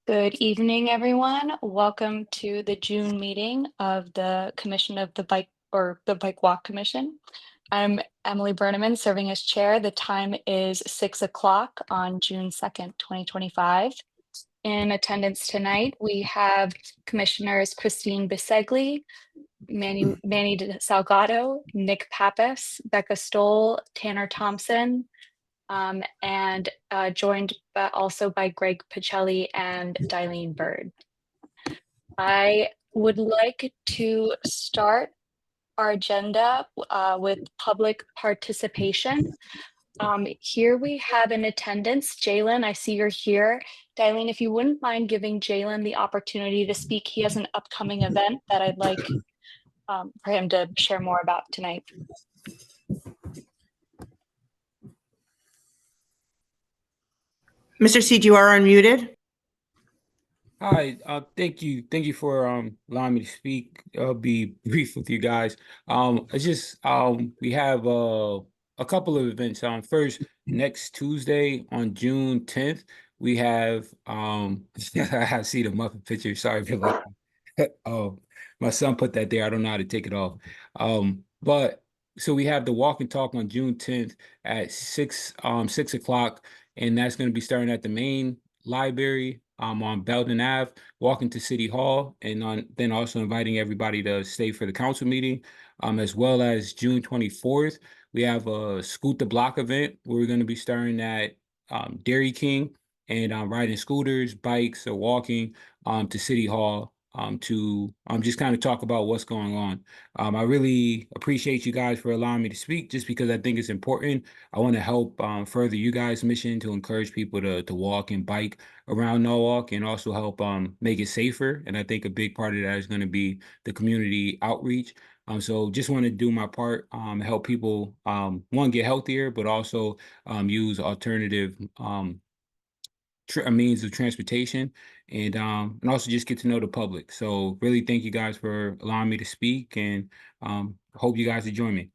Good evening, everyone. Welcome to the June meeting of the Commission of the Bike or the Bike Walk Commission. I'm Emily Berneman, serving as chair. The time is 6 o'clock on June 2nd, 2025. In attendance tonight, we have Commissioners Christine Bisegli, Manny Salgado, Nick Pappas, Becca Stoll, Tanner Thompson, and joined also by Greg Pacelli and Dylene Bird. I would like to start our agenda with public participation. Here we have in attendance, Jalen, I see you're here. Dylene, if you wouldn't mind giving Jalen the opportunity to speak, he has an upcoming event that I'd like for him to share more about tonight. Mr. Seed, you are unmuted. Hi, thank you. Thank you for allowing me to speak. I'll be brief with you guys. We have a couple of events. First, next Tuesday on June 10th, we have I see the Muppet picture. Sorry for that. My son put that there. I don't know how to take it off. But so we have the walk and talk on June 10th at 6 o'clock, and that's going to be starting at the main library on Belden Ave, walking to City Hall, and then also inviting everybody to stay for the council meeting, as well as June 24th. We have a Scoot the Block event where we're going to be starting at Dairy King and riding scooters, bikes, or walking to City Hall to just kind of talk about what's going on. I really appreciate you guys for allowing me to speak, just because I think it's important. I want to help further you guys' mission to encourage people to walk and bike around Norwalk, and also help make it safer. And I think a big part of that is going to be the community outreach. So just want to do my part, help people one, get healthier, but also use alternative means of transportation, and also just get to know the public. So really thank you guys for allowing me to speak, and hope you guys will join me.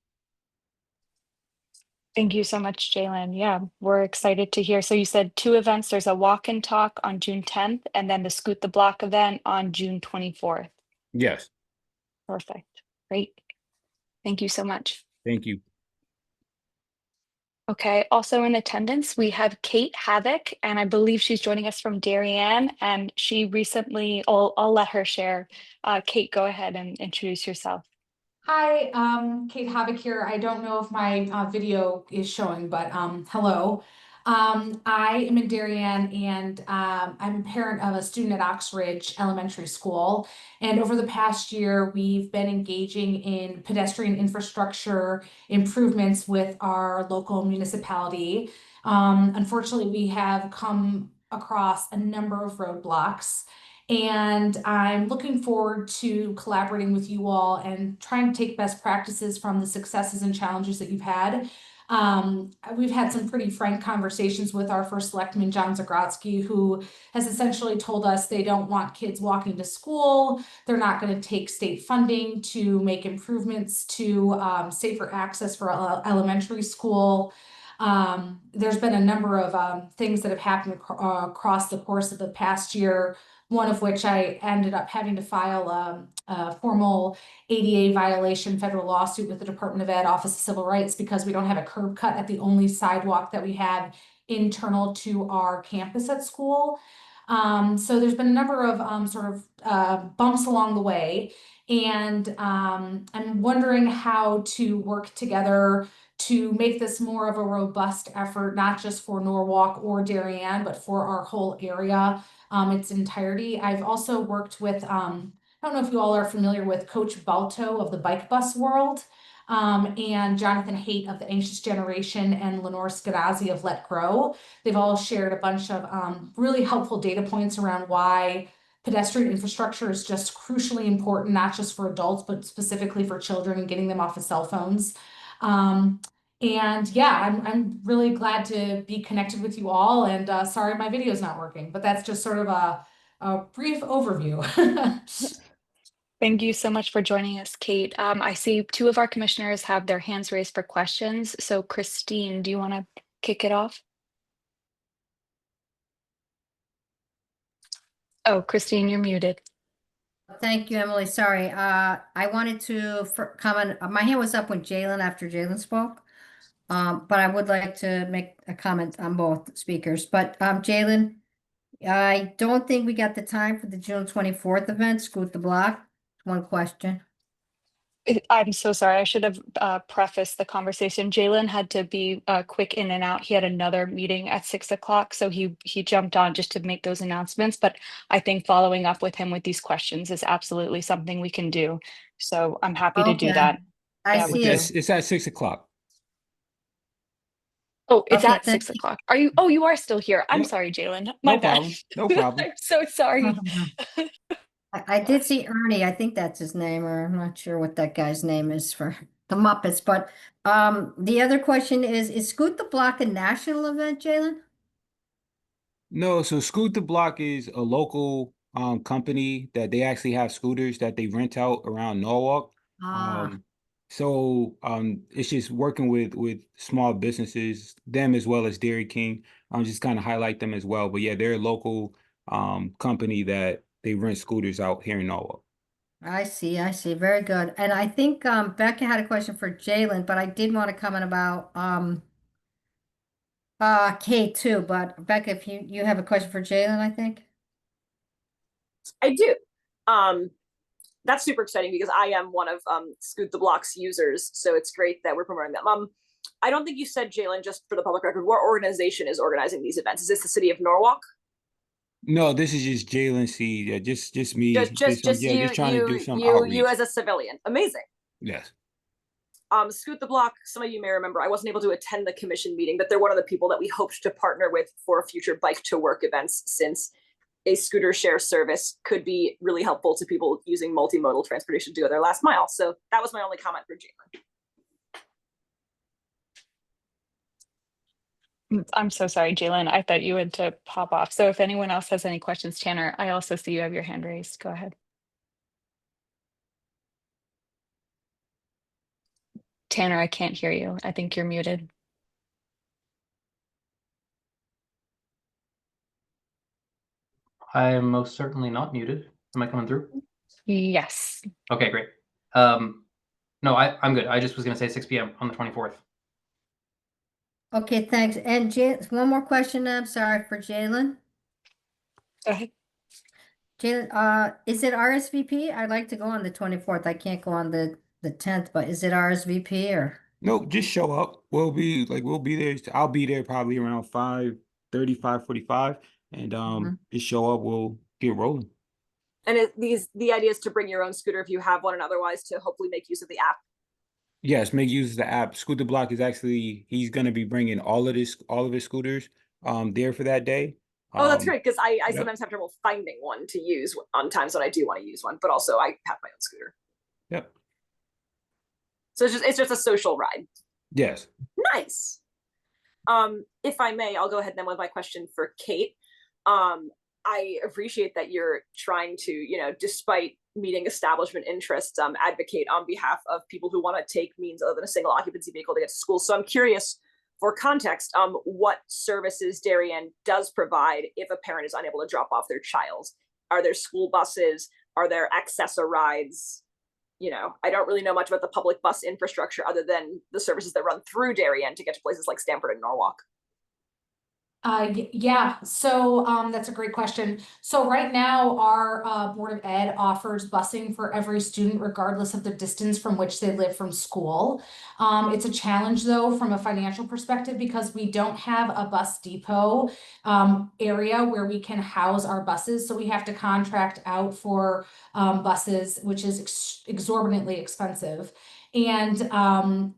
Thank you so much, Jalen. Yeah, we're excited to hear. So you said two events. There's a walk and talk on June 10th, and then the Scoot the Block event on June 24th. Yes. Perfect. Great. Thank you so much. Thank you. Okay, also in attendance, we have Kate Havoc, and I believe she's joining us from Darien, and she recently, I'll let her share. Kate, go ahead and introduce yourself. Hi, Kate Havoc here. I don't know if my video is showing, but hello. I am in Darien, and I'm a parent of a student at Oxridge Elementary School. And over the past year, we've been engaging in pedestrian infrastructure improvements with our local municipality. Unfortunately, we have come across a number of roadblocks. And I'm looking forward to collaborating with you all and trying to take best practices from the successes and challenges that you've had. We've had some pretty frank conversations with our first selectman, John Zagrodzky, who has essentially told us they don't want kids walking to school. They're not going to take state funding to make improvements to safer access for elementary school. There's been a number of things that have happened across the course of the past year, one of which I ended up having to file a formal ADA violation federal lawsuit with the Department of Ed Office of Civil Rights because we don't have a curb cut at the only sidewalk that we have internal to our campus at school. So there's been a number of bumps along the way, and I'm wondering how to work together to make this more of a robust effort, not just for Norwalk or Darien, but for our whole area, its entirety. I've also worked with, I don't know if you all are familiar with Coach Balto of the Bike Bus World, and Jonathan Haight of the Anxious Generation, and Lenore Skenazy of Let Grow. They've all shared a bunch of really helpful data points around why pedestrian infrastructure is just crucially important, not just for adults, but specifically for children and getting them off of cell phones. And yeah, I'm really glad to be connected with you all, and sorry my video is not working, but that's just sort of a brief overview. Thank you so much for joining us, Kate. I see two of our commissioners have their hands raised for questions. So Christine, do you want to kick it off? Oh, Christine, you're muted. Thank you, Emily. Sorry. I wanted to comment. My hand was up when Jalen after Jalen spoke. But I would like to make a comment on both speakers. But Jalen, I don't think we got the time for the June 24th event, Scoot the Block. One question. I'm so sorry. I should have prefaced the conversation. Jalen had to be quick in and out. He had another meeting at 6 o'clock, so he jumped on just to make those announcements. But I think following up with him with these questions is absolutely something we can do. So I'm happy to do Okay. that. I Yeah, see we it. It's at 6 o'clock. Oh, it's Okay, at thank 6 o'clock. Are you? Oh, you are still here. I'm Yep. sorry, Jalen. My No bad. problem. No problem. I'm so sorry. I did see Ernie, I think that's his name, or I'm not sure what that guy's name is for the Muppets, but the other question is Scoot the Block a national event, Jalen? No, so Scoot the Block is a local company that they actually have scooters that they rent out around Norwalk. Ah, It's just working with small businesses, them as well as Dairy King. Just kind of highlight them as well. But yeah, they're a local company that they rent scooters out here in Norwalk. I see, very good. And I think Becca had a question for Jalen, but I did want to comment about Kate too, but Becca, if you have a question for Jalen, I think. I do. That's super exciting because I am one of Scoot the Block's users, so it's great that we're promoting them. I don't think you said, Jalen, just for the public record, what organization is organizing these events? Is this the city of Norwalk? No, this is just Jalen C. Yeah, just me. Just yeah, you, just trying to do some you outreach. as a civilian. Amazing. Yes. Scoot the Block, some of you may remember, I wasn't able to attend the commission meeting, but they're one of the people that we hoped to partner with for future bike to work events, since a scooter share service could be really helpful to people using multimodal transportation to go their last mile. So that was my only comment for Jalen. I'm so sorry, Jalen. I thought you had to pop off. So if anyone else has any questions, Tanner, I also see you have your hand raised. Go ahead. Tanner, I can't hear you. I think you're muted. I am most certainly not muted. Am I coming through? Yes. Okay, great. No, I'm good. I just was going to say 6 p.m. on the 24th. Okay, thanks. And one more question, I'm sorry, for Jalen. Go ahead. Jalen, is it RSVP? I'd like to go on the 24th. I can't go on the 10th, but is it RSVP or? Nope, just show up. We'll be there. I'll be there probably around 5:30, 5:45. And just show up, we'll get rolling. And the idea is to bring your own scooter if you have one, and otherwise to hopefully make use of the app. Yes, make use of the app. Scoot the Block is actually, he's gonna be bringing all of his scooters there for that day. Oh, that's great, because I yep. sometimes have trouble finding one to use on times when I do want to use one, but also I have my own scooter. Yep. So it's just a social ride. Yes. Nice. If I may, I'll go ahead then with my question for Kate. I appreciate that you're trying to, despite meeting establishment interests, advocate on behalf of people who want to take means other than a single occupancy vehicle to get to school. So I'm curious, for context, what services Darien does provide if a parent is unable to drop off their child. Are there school buses? Are there accessor rides? I don't really know much about the public bus infrastructure other than the services that run through Darien to get to places like Stamford and Norwalk. Yeah, so that's a great question. So right now our Board of Ed offers busing for every student regardless of the distance from which they live from school. It's a challenge though from a financial perspective because we don't have a bus depot area where we can house our buses. So we have to contract out for buses, which is exorbitantly expensive. And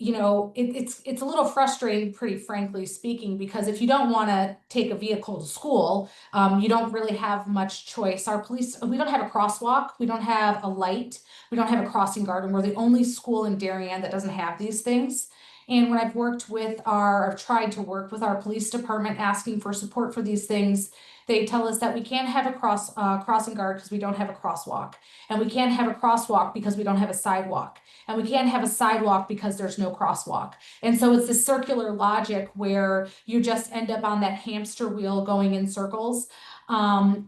it's a little frustrating, pretty frankly speaking, because if you don't want to take a vehicle to school, you don't really have much choice. We don't have a crosswalk, we don't have a light, we don't have a crossing guard, and we're the only school in Darien that doesn't have these things. And when I've tried to work with our police department asking for support for these things, they tell us that we can't have a crossing guard because we don't have a crosswalk. And we can't have a crosswalk because we don't have a sidewalk. And we can't have a sidewalk because there's no crosswalk. And so it's this circular logic where you just end up on that hamster wheel going in circles. And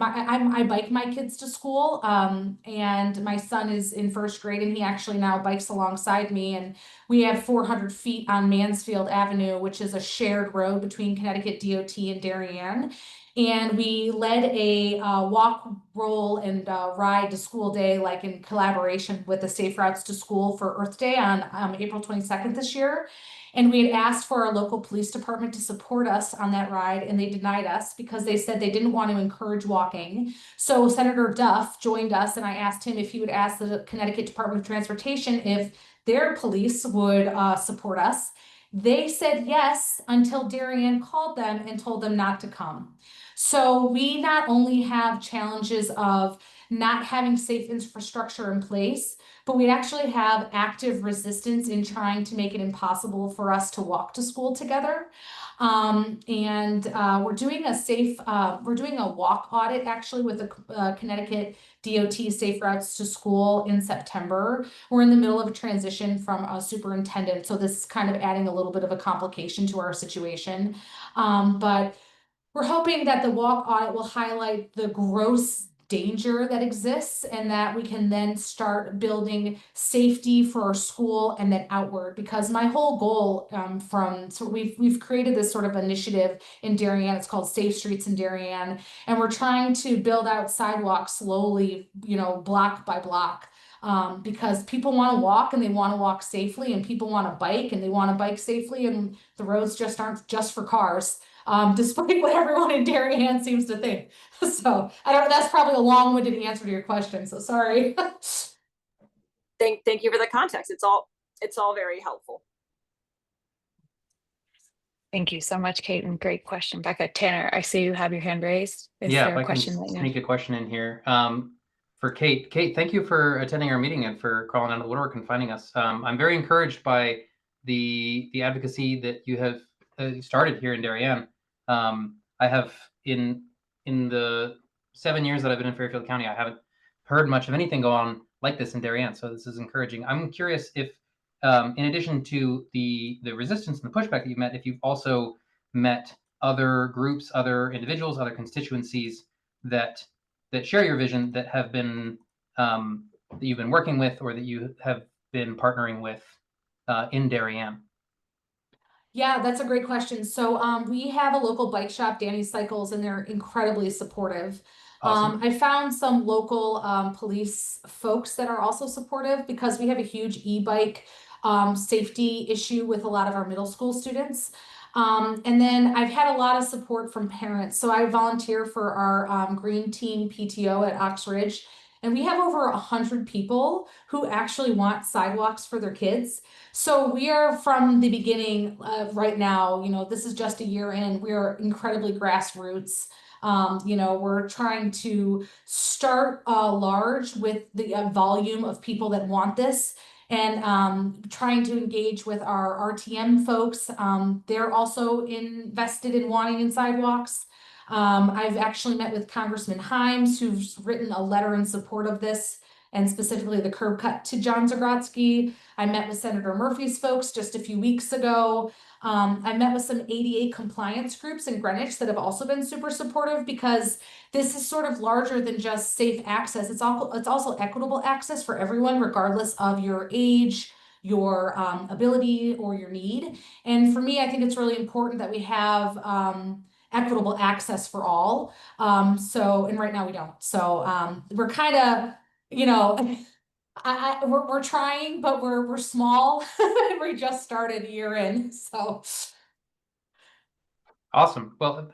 I bike my kids to school. And my son is in first grade, and he actually now bikes alongside me. And we have 400 feet on Mansfield Avenue, which is a shared road between Connecticut DOT and Darien. And we led a walk, roll, and ride to school day, like in collaboration with the Safe Routes to School for Earth Day on April 22nd this year. And we had asked for our local police department to support us on that ride, and they denied us because they said they didn't want to encourage walking. So Senator Duff joined us, and I asked him if he would ask the Connecticut Department of Transportation if their police would support us. They said yes until Darien called them and told them not to come. So we not only have challenges of not having safe infrastructure in place, but we actually have active resistance in trying to make it impossible for us to walk to school together. We're doing a walk audit actually with the Connecticut DOT Safe Routes to School in September. We're in the middle of a transition from a superintendent, so this is kind of adding a little bit of a complication to our situation. But we're hoping that the walk audit will highlight the gross danger that exists, and that we can then start building safety for our school and then outward. Because my whole goal we've created this sort of initiative in Darien. It's called Safe Streets in Darien, and we're trying to build out sidewalks slowly, block by block. Because people want to walk and they want to walk safely, and people want to bike and they want to bike safely, and the roads just aren't just for cars. Despite what everyone in Darien seems to think. So that's probably a long-winded answer to your question, so sorry. Thank you for the context. It's all very helpful. Thank you so much, Kate, and great question. Becca, Tanner, I see you have your hand raised. Is Yeah, there if a I question can that you sneak a question in here. For Kate. Kate, thank you for attending our meeting and for calling out of the woodwork and finding us. I'm very encouraged by the advocacy that you have started here in Darien. I have in the 7 years that I've been in Fairfield County, I haven't heard much of anything go on like this in Darien. So this is encouraging. I'm curious if, in addition to the resistance and the pushback that you've met, if you've also met other groups, other individuals, other constituencies that share your vision, that have been that you've been working with, or that you have been partnering with in Darien. Yeah, that's a great question. So we have a local bike shop, Danny Cycles, and they're incredibly supportive. Awesome. I found some local police folks that are also supportive, because we have a huge e-bike safety issue with a lot of our middle school students. And then I've had a lot of support from parents. So I volunteer for our Green Team PTO at Ox Ridge, and we have over 100 people who actually want sidewalks for their kids. So we are, from the beginning, right now, this is just a year in, we are incredibly grassroots. We're trying to start large with the volume of people that want this, and trying to engage with our RTM folks. They're also invested in wanting in sidewalks. I've actually met with Congressman Himes, who's written a letter in support of this, and specifically the curb cut to John Zagrodzky. I met with Senator Murphy's folks just a few weeks ago. I met with some ADA compliance groups in Greenwich that have also been super supportive, because this is sort of larger than just safe access. It's also equitable access for everyone, regardless of your age, your ability, or your need. And for me, I think it's really important that we have equitable access for all. And right now we don't. So we're kind of, we're trying, but we're small. We just started a year in, so. Awesome. Well,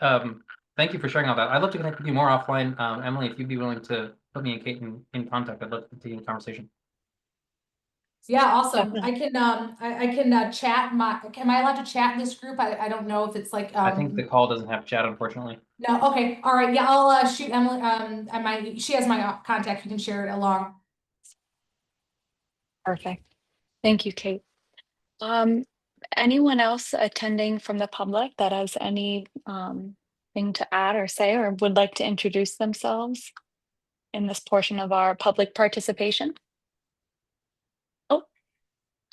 thank you for sharing all that. I'd love to connect with you more offline. Emily, if you'd be willing to put me and Kate in contact, I'd love to continue the conversation. Yeah, awesome. I can chat. Am I allowed to chat in this group? I don't know if it's like. I think the call doesn't have chat, unfortunately. No. Okay. All right. Yeah, I'll shoot Emily. She has my contact. You can share it along. Perfect. Thank you, Kate. Anyone else attending from the public that has any thing to add or say, or would like to introduce themselves in this portion of our public participation? Oh,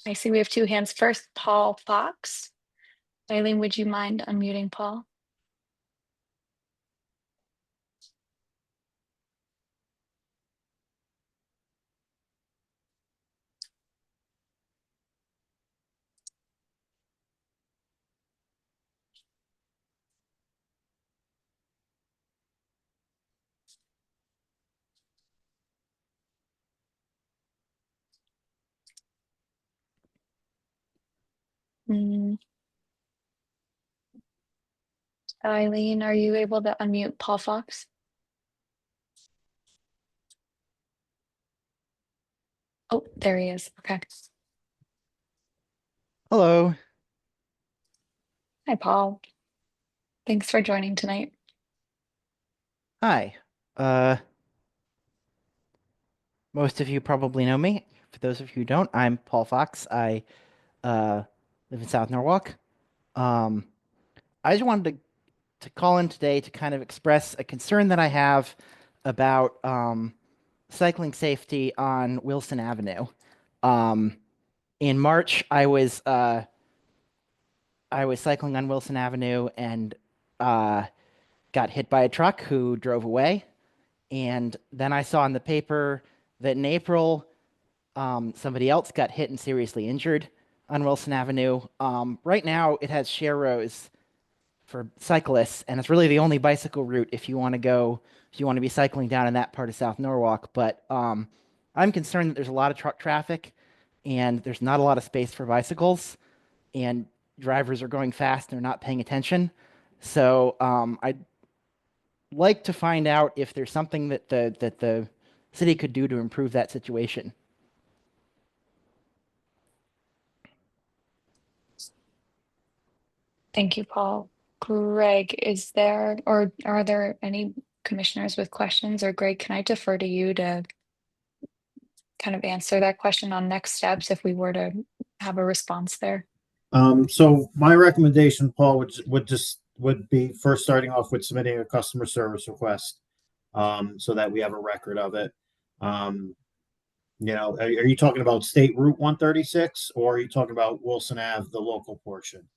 I see we have two hands. First, Paul Fox. Eileen, would you mind unmuting Paul? Mm. Eileen, are you able to unmute Paul Fox? Oh, there he is. Okay. Hello. Hi, Paul. Thanks for joining tonight. Hi. Most of you probably know me. For those of you who don't, I'm Paul Fox. I live in South Norwalk. I just wanted to call in today to kind of express a concern that I have about cycling safety on Wilson Avenue. In March, I was cycling on Wilson Avenue and got hit by a truck who drove away. And then I saw in the paper that in April, somebody else got hit and seriously injured on Wilson Avenue. Right now, it has share rows for cyclists, and it's really the only bicycle route if you want to be cycling down in that part of South Norwalk. But I'm concerned that there's a lot of truck traffic, and there's not a lot of space for bicycles, and drivers are going fast and they're not paying attention. So I'd like to find out if there's something that the city could do to improve that situation. Thank you, Paul. Greg, is there, or are there any commissioners with questions? Or Greg, can I defer to you to kind of answer that question on next steps if we were to have a response there? So my recommendation, Paul, would be first starting off with submitting a customer service request, so that we have a record of it. Are you talking about State Route 136 or are you talking about Wilson Ave, the local portion?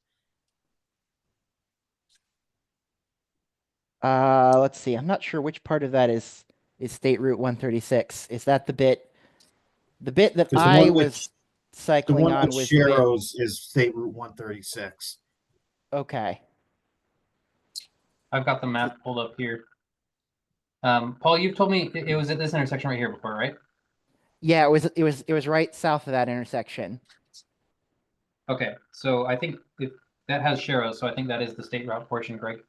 Let's see. I'm not sure which part of that is State Route 136. Is that the bit that 'Cause the I one with- was The cycling one on with was the bit- Sharrows is State Route 136. Okay. I've got the map pulled up here. Paul, you've told me it was at this intersection right here before, right? Yeah, it was right south of that intersection. Okay, so I think if that has Sharrows, so I think that is the state route portion, Greg.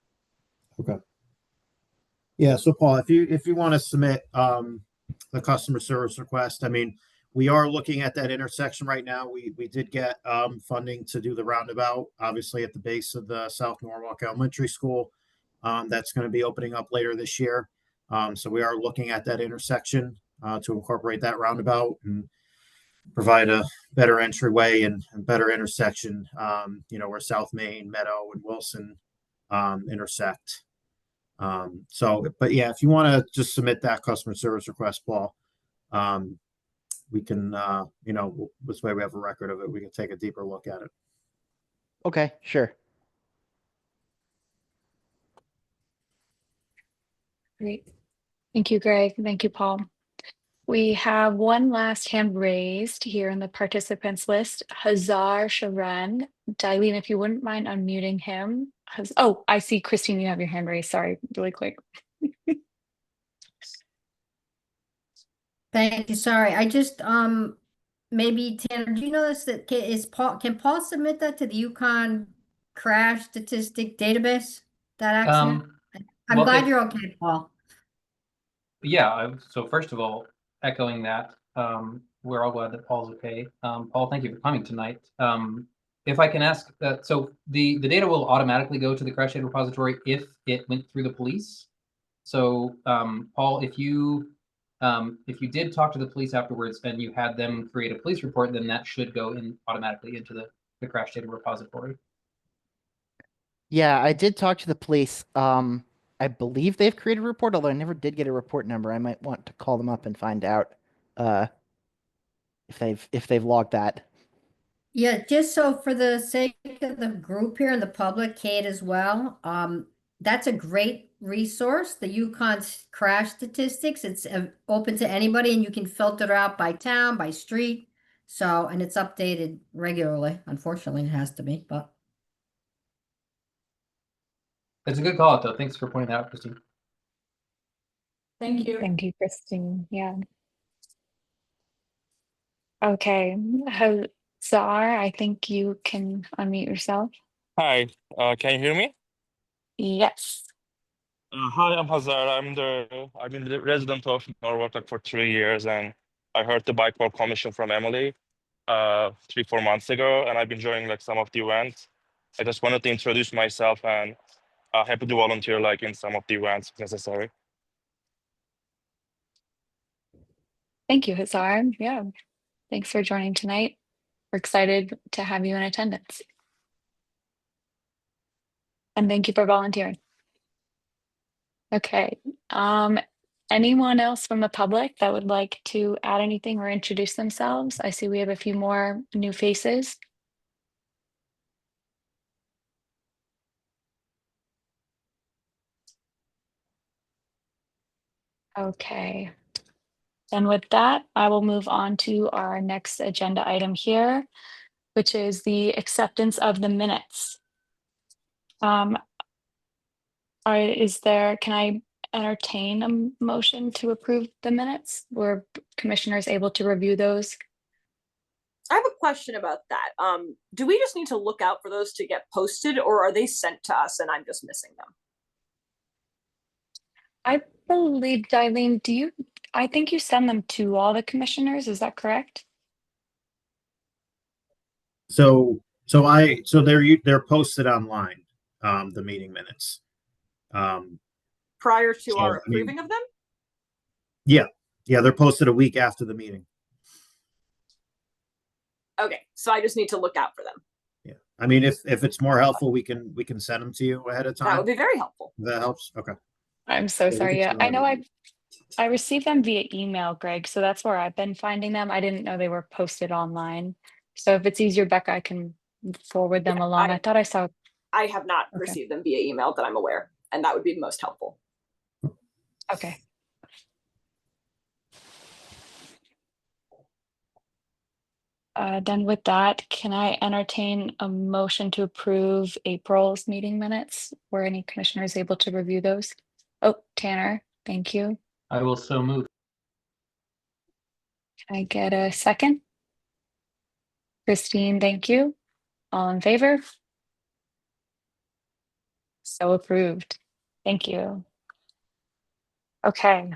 Yeah, so Paul, if you want to submit the customer service request, I mean, we are looking at that intersection right now. We did get funding to do the roundabout, obviously at the base of the South Norwalk Elementary School. That's going to be opening up later this year. So we are looking at that intersection to incorporate that roundabout and provide a better entryway and better intersection, where South Main, Meadow, and Wilson intersect. But yeah, if you want to just submit that customer service request, Paul, we can, this way we have a record of it. We can take a deeper look at it. Okay, sure. Great. Thank you, Greg. Thank you, Paul. We have one last hand raised here in the participants list. Hazar Sharan. Darlene, if you wouldn't mind unmuting him. Oh, I see, Christine, you have your hand raised. Sorry, really quick. Thank you. Sorry. I just, maybe Tanner, do you know this, that can Paul submit that to the Yukon crash statistic database? That accident? I'm well, glad you're okay, Paul. Yeah, so first of all, echoing that, we're all glad that Paul's okay. Paul, thank you for coming tonight. If I can ask, so the data will automatically go to the crash data repository if it went through the police. So, Paul, if you did talk to the police afterwards and you had them create a police report, then that should go in automatically into the crash data repository. Yeah, I did talk to the police. I believe they've created a report, although I never did get a report number. I might want to call them up and find out if they've logged that. Yeah, just so for the sake of the group here and the public, Kate as well, that's a great resource, the Yukon crash statistics. It's open to anybody and you can filter out by town, by street. So, and it's updated regularly. Unfortunately, it has to be, but. It's a good call out though. Thanks for pointing that out, Christine. Thank you. Thank you, Christine. Yeah. Okay. Czar, I think you can unmute yourself. Hi, can you hear me? Yes. Hi, I'm Hazar. I've been the resident of Norwalk like for 3 years, and I heard the bike walk commission from Emily 3-4 months ago, and I've been joining like some of the events. I just wanted to introduce myself and happy to volunteer like in some of the events if necessary. Thank you, Hazar. Yeah. Thanks for joining tonight. We're excited to have you in attendance. And thank you for volunteering. Okay. Anyone else from the public that would like to add anything or introduce themselves? I see we have a few more new faces. Okay. And with that, I will move on to our next agenda item here, which is the acceptance of the minutes. Can I entertain a motion to approve the minutes? Were commissioners able to review those? I have a question about that. Do we just need to look out for those to get posted, or are they sent to us and I'm just missing them? I believe, Darlene, I think you send them to all the commissioners, is that correct? So they're posted online, the meeting minutes. Prior to So, our I mean- approving of them? Yeah, they're posted a week after the meeting. Okay, so I just need to look out for them. Yeah, I mean, if it's more helpful, we can send them to you ahead of That time. would be very helpful. That helps. Okay. I'm so we sorry. can Yeah, send I them know to I received them via email, Greg, so that's where I've been finding them. I didn't know they were posted online. So if it's easier, Becca, I can forward them Yeah, along. I thought I saw. I have not Okay. received them via email that I'm aware, and that would be most helpful. Okay. Then with that, can I entertain a motion to approve April's meeting minutes? Were any commissioners able to review those? Oh, Tanner, thank you. I will so move. Can I get a second? Christine, thank you. All in favor? So approved. Thank you. Okay.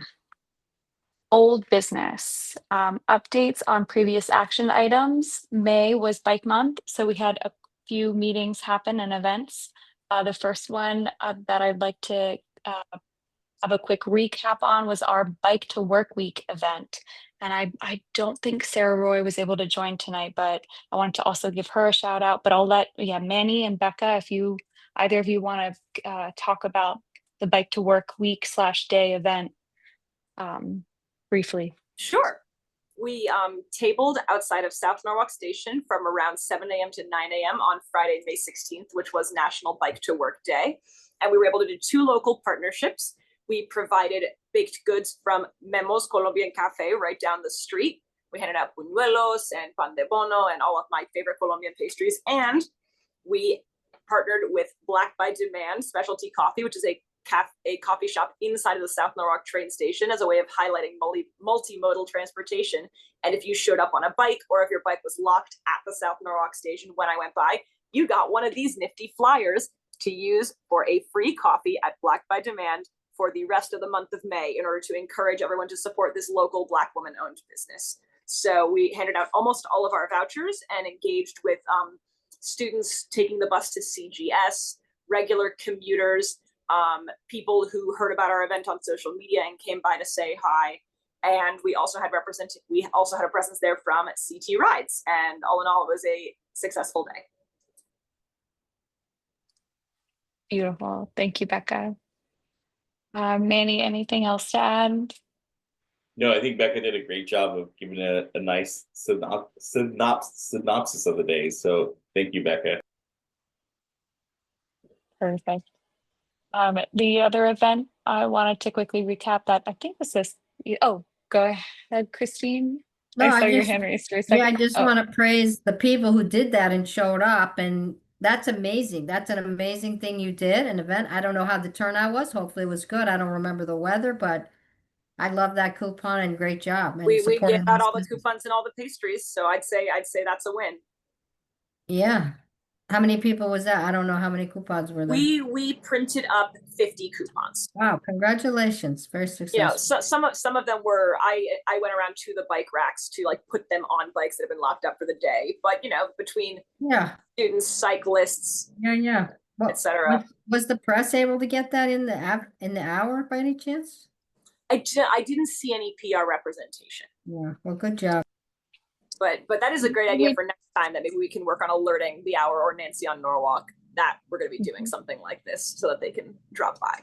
Old business. Updates on previous action items. May was Bike Month, so we had a few meetings happen and events. The first one that I'd like to have a quick recap on was our Bike to Work Week event. And I don't think Sarah Roy was able to join tonight, but I wanted to also give her a shout out. But I'll let Manny and Becca, if either of you want to talk about the Bike to Work Week /day event briefly. Sure. We tabled outside of South Norwalk Station from around 7 a.m. to 9 a.m. on Friday, May 16th, which was National Bike to Work Day. And we were able to do 2 local partnerships. We provided baked goods from Memo's Colombian Cafe right down the street. We handed out buñuelos and pan de bono and all of my favorite Colombian pastries. And we partnered with Black by Demand Specialty Coffee, which is a coffee shop inside of the South Norwalk train station as a way of highlighting multimodal transportation. And if you showed up on a bike, or if your bike was locked at the South Norwalk station when I went by, you got one of these nifty flyers to use for a free coffee at Black by Demand for the rest of the month of May in order to encourage everyone to support this local Black woman-owned business. So we handed out almost all of our vouchers and engaged with students taking the bus to CGS, regular commuters, people who heard about our event on social media and came by to say hi. And we also had a presence there from CT Rides. And all in all, it was a successful day. Beautiful. Thank you, Becca. Manny, anything else to add? No, I think Becca did a great job of giving a nice synopsis of the day. So thank you, Becca. Perfect. The other event I wanted to quickly recap that I think was this. Oh, go ahead, Christine. No, I saw I your just- hand raised for a second. Yeah, I just Oh, want to praise the people who did that and showed up, and that's amazing. That's an amazing thing you did, an event. I don't know how the turnout was. Hopefully it was good. I don't remember the weather, but I love that coupon and great job. And We supporting gave out those all the businesses. coupons and all the pastries, so I'd say that's a win. Yeah. How many people was that? I don't know how many coupons were there. We printed up 50 coupons. Wow, congratulations. Very You know, successful. some of them were I went around to the bike racks to like put them on bikes that have been locked up for the day. But you know, between Yeah, students, cyclists, yeah. Well, etc. was the press able to get that in the hour by any chance? I didn't see any PR representation. Yeah, well, good job. But that is a great idea We- for next time, that maybe we can work on alerting the Hour or Nancy on Norwalk that we're going to be doing something like this so that they can drop by.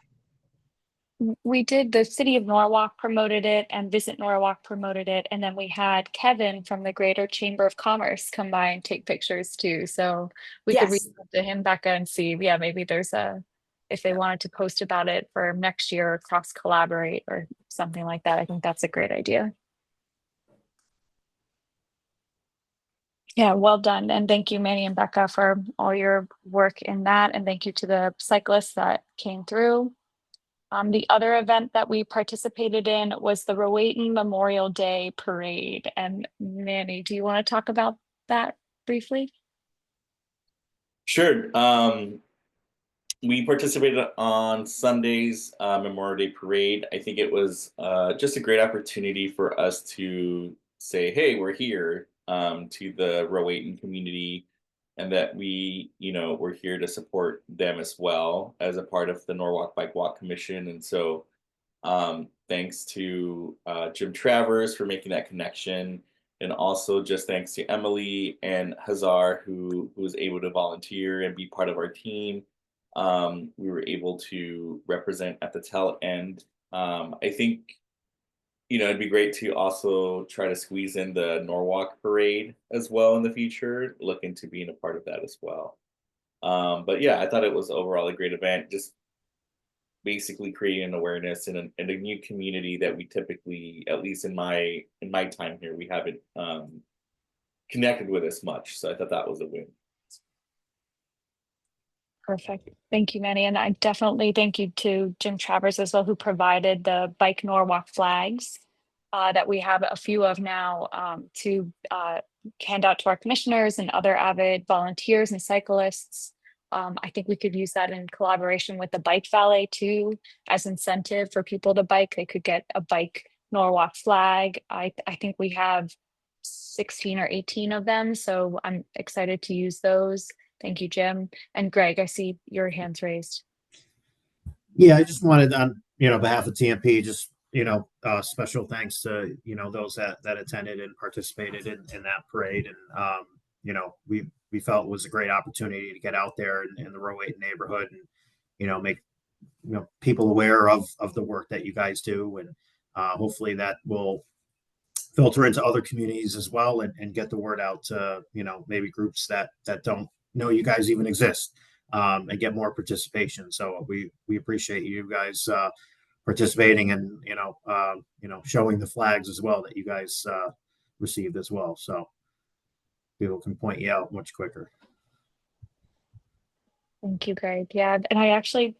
We did, the city of Norwalk promoted it and Visit Norwalk promoted it. And then we had Kevin from the Greater Chamber of Commerce come by and take pictures too. So we could reach Yes. out to him, Becca, and see, yeah, maybe there's if they wanted to post about it for next year or cross collaborate or something like that. I think that's a great idea. Yeah, well done. And thank you, Manny and Becca, for all your work in that. And thank you to the cyclists that came through. The other event that we participated in was the Rowayton Memorial Day Parade. And Manny, do you want to talk about that briefly? Sure. We participated on Sunday's Memorial Day Parade. I think it was just a great opportunity for us to say, hey, we're here to the Rowayton community, and that we, we're here to support them as well as a part of the Norwalk Bike Walk Commission. And so thanks to Jim Travers for making that connection. And also just thanks to Emily and Hazar, who was able to volunteer and be part of our team. We were able to represent at the tail end. I think, it'd be great to also try to squeeze in the Norwalk parade as well in the future, look into being a part of that as well. But yeah, I thought it was overall a great event, just basically creating an awareness in a new community that we typically, at least in my time here, we haven't connected with as much. So I thought that was a win. Perfect. Thank you, Manny. And I definitely thank you to Jim Travers as well, who provided the Bike Norwalk flags that we have a few of now to hand out to our commissioners and other avid volunteers and cyclists. I think we could use that in collaboration with the Bike Valet too, as incentive for people to bike. They could get a Bike Norwalk flag. I think we have 16 or 18 of them, so I'm excited to use those. Thank you, Jim. And Greg, I see your hands raised. Yeah, I just wanted on, behalf of TMP, just, special thanks to, those that attended and participated in that parade. And, we felt it was a great opportunity to get out there in the Rowayton neighborhood and, make, people aware of the work that you guys do. And hopefully that will filter into other communities as well and get the word out to, maybe groups that don't know you guys even exist, and get more participation. So we appreciate you guys participating and showing the flags as well that you guys received as well. So people can point you out much quicker. Thank you, Greg. Yeah, and I actually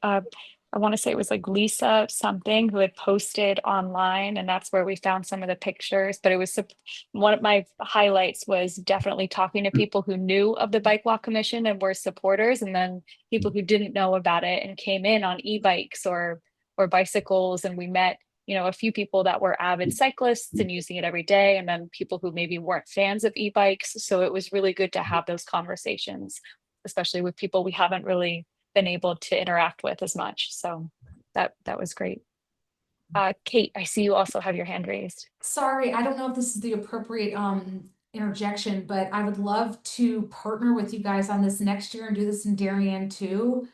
I want to say it was like Lisa something who had posted online, and that's where we found some of the pictures. But it was one of my highlights was definitely talking to people who knew of the Bike Walk Commission and were supporters, and then people who didn't know about it and came in on e-bikes or bicycles, and we met a few people that were avid cyclists and using it every day, and then people who maybe weren't fans of e-bikes. So it was really good to have those conversations, especially with people we haven't really been able to interact with as much. So that was great. Kate, I see you also have your hand raised. Sorry, I don't know if this is the appropriate interjection, but I would love to partner with you guys on this next year and do this in Darien too.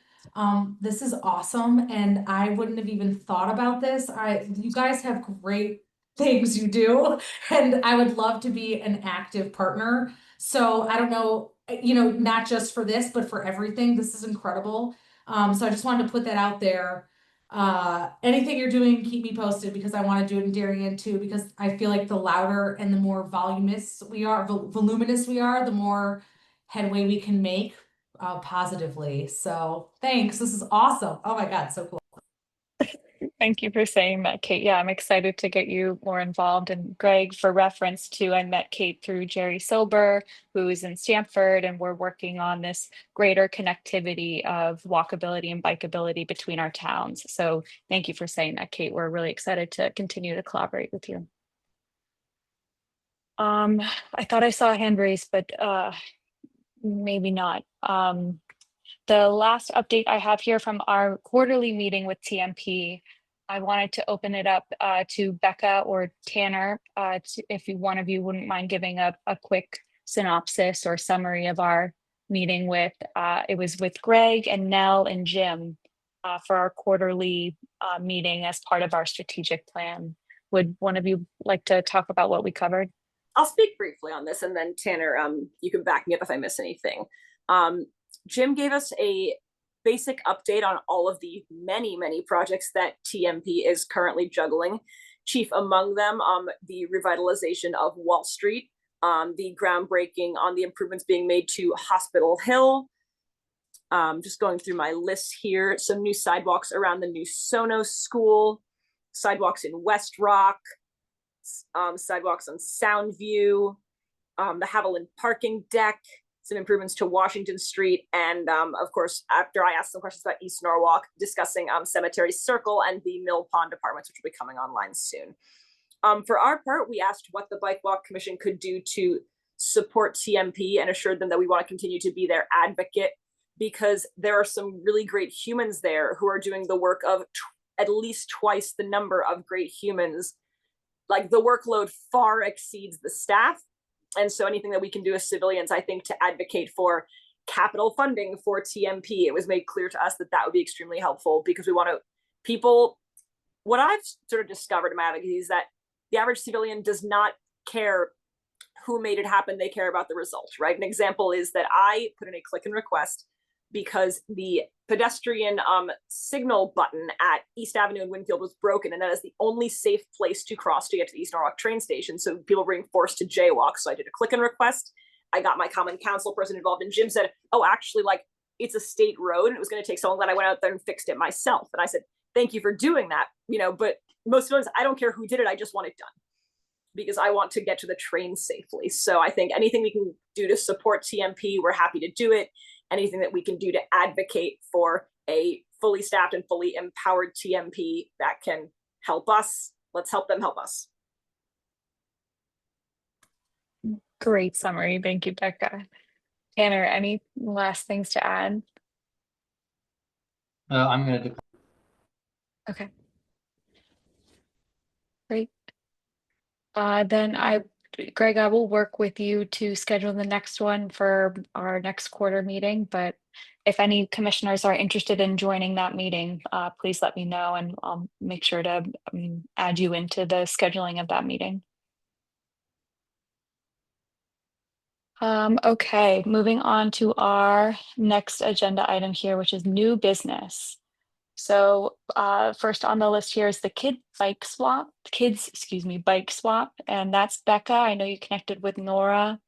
This is awesome, and I wouldn't have even thought about this. You guys have great things you do, and I would love to be an active partner. So I don't know, not just for this, but for everything. This is incredible. So I just wanted to put that out there. Anything you're doing, keep me posted, because I want to do it in Darien too, because I feel like the louder and the more voluminous we are, the more headway we can make positively. So thanks. This is awesome. Oh my God, so cool. Thank you for saying that, Kate. Yeah, I'm excited to get you more involved. And Greg, for reference to, I met Kate through Jerry Silber, who is in Stanford, and we're working on this greater connectivity of walkability and bikeability between our towns. So thank you for saying that, Kate. We're really excited to continue to collaborate with you. I thought I saw a hand raised, but maybe not. The last update I have here from our quarterly meeting with TMP, I wanted to open it up to Becca or Tanner, if one of you wouldn't mind giving a quick synopsis or summary of our meeting with, it was with Greg and Nell and Jim for our quarterly meeting as part of our strategic plan. Would one of you like to talk about what we covered? I'll speak briefly on this, and then Tanner, you can back me up if I miss anything. Jim gave us a basic update on all of the many projects that TMP is currently juggling. Chief among them, the revitalization of Wall Street, the groundbreaking on the improvements being made to Hospital Hill. Just going through my list here, some new sidewalks around the new Sonos School, sidewalks in West Rock, sidewalks on Soundview, the Haviland parking deck, some improvements to Washington Street, and of course, after I asked some questions about East Norwalk, discussing Cemetery Circle and the Mill Pond apartments, which will be coming online soon. For our part, we asked what the Bike Walk Commission could do to support TMP and assured them that we want to continue to be their advocate, because there are some really great humans there who are doing the work of at least twice the number of great humans. Like, the workload far exceeds the staff. And so anything that we can do as civilians, I think, to advocate for capital funding for TMP, it was made clear to us that that would be extremely helpful, because we want to, people, what I've sort of discovered in my advocacy is that the average civilian does not care who made it happen. They care about the result, right? An example is that I put in a click and request because the pedestrian signal button at East Avenue in Winfield was broken, and that is the only safe place to cross to get to the East Norwalk train station. So people were being forced to jaywalk. So I did a click and request. I got my common council person involved, and Jim said, oh, actually, like, it's a state road and it was going to take so long that I went out there and fixed it myself. And I said, thank you for doing that, you know, but most of us, I don't care who did it. I just want it done because I want to get to the train safely. So I think anything we can do to support TMP, we're happy to do it. Anything that we can do to advocate for a fully staffed and fully empowered TMP that can help us, let's help them help us. Great summary. Thank you, Becca. Tanner, any last things to add? I'm going to. Okay. Great. Then Greg, I will work with you to schedule the next one for our next quarter meeting. But if any commissioners are interested in joining that meeting, please let me know, and I'll make sure to add you into the scheduling of that meeting. Okay, moving on to our next agenda item here, which is new business. So first on the list here is the kids bike swap, and that's Becca. I know you connected with Nora.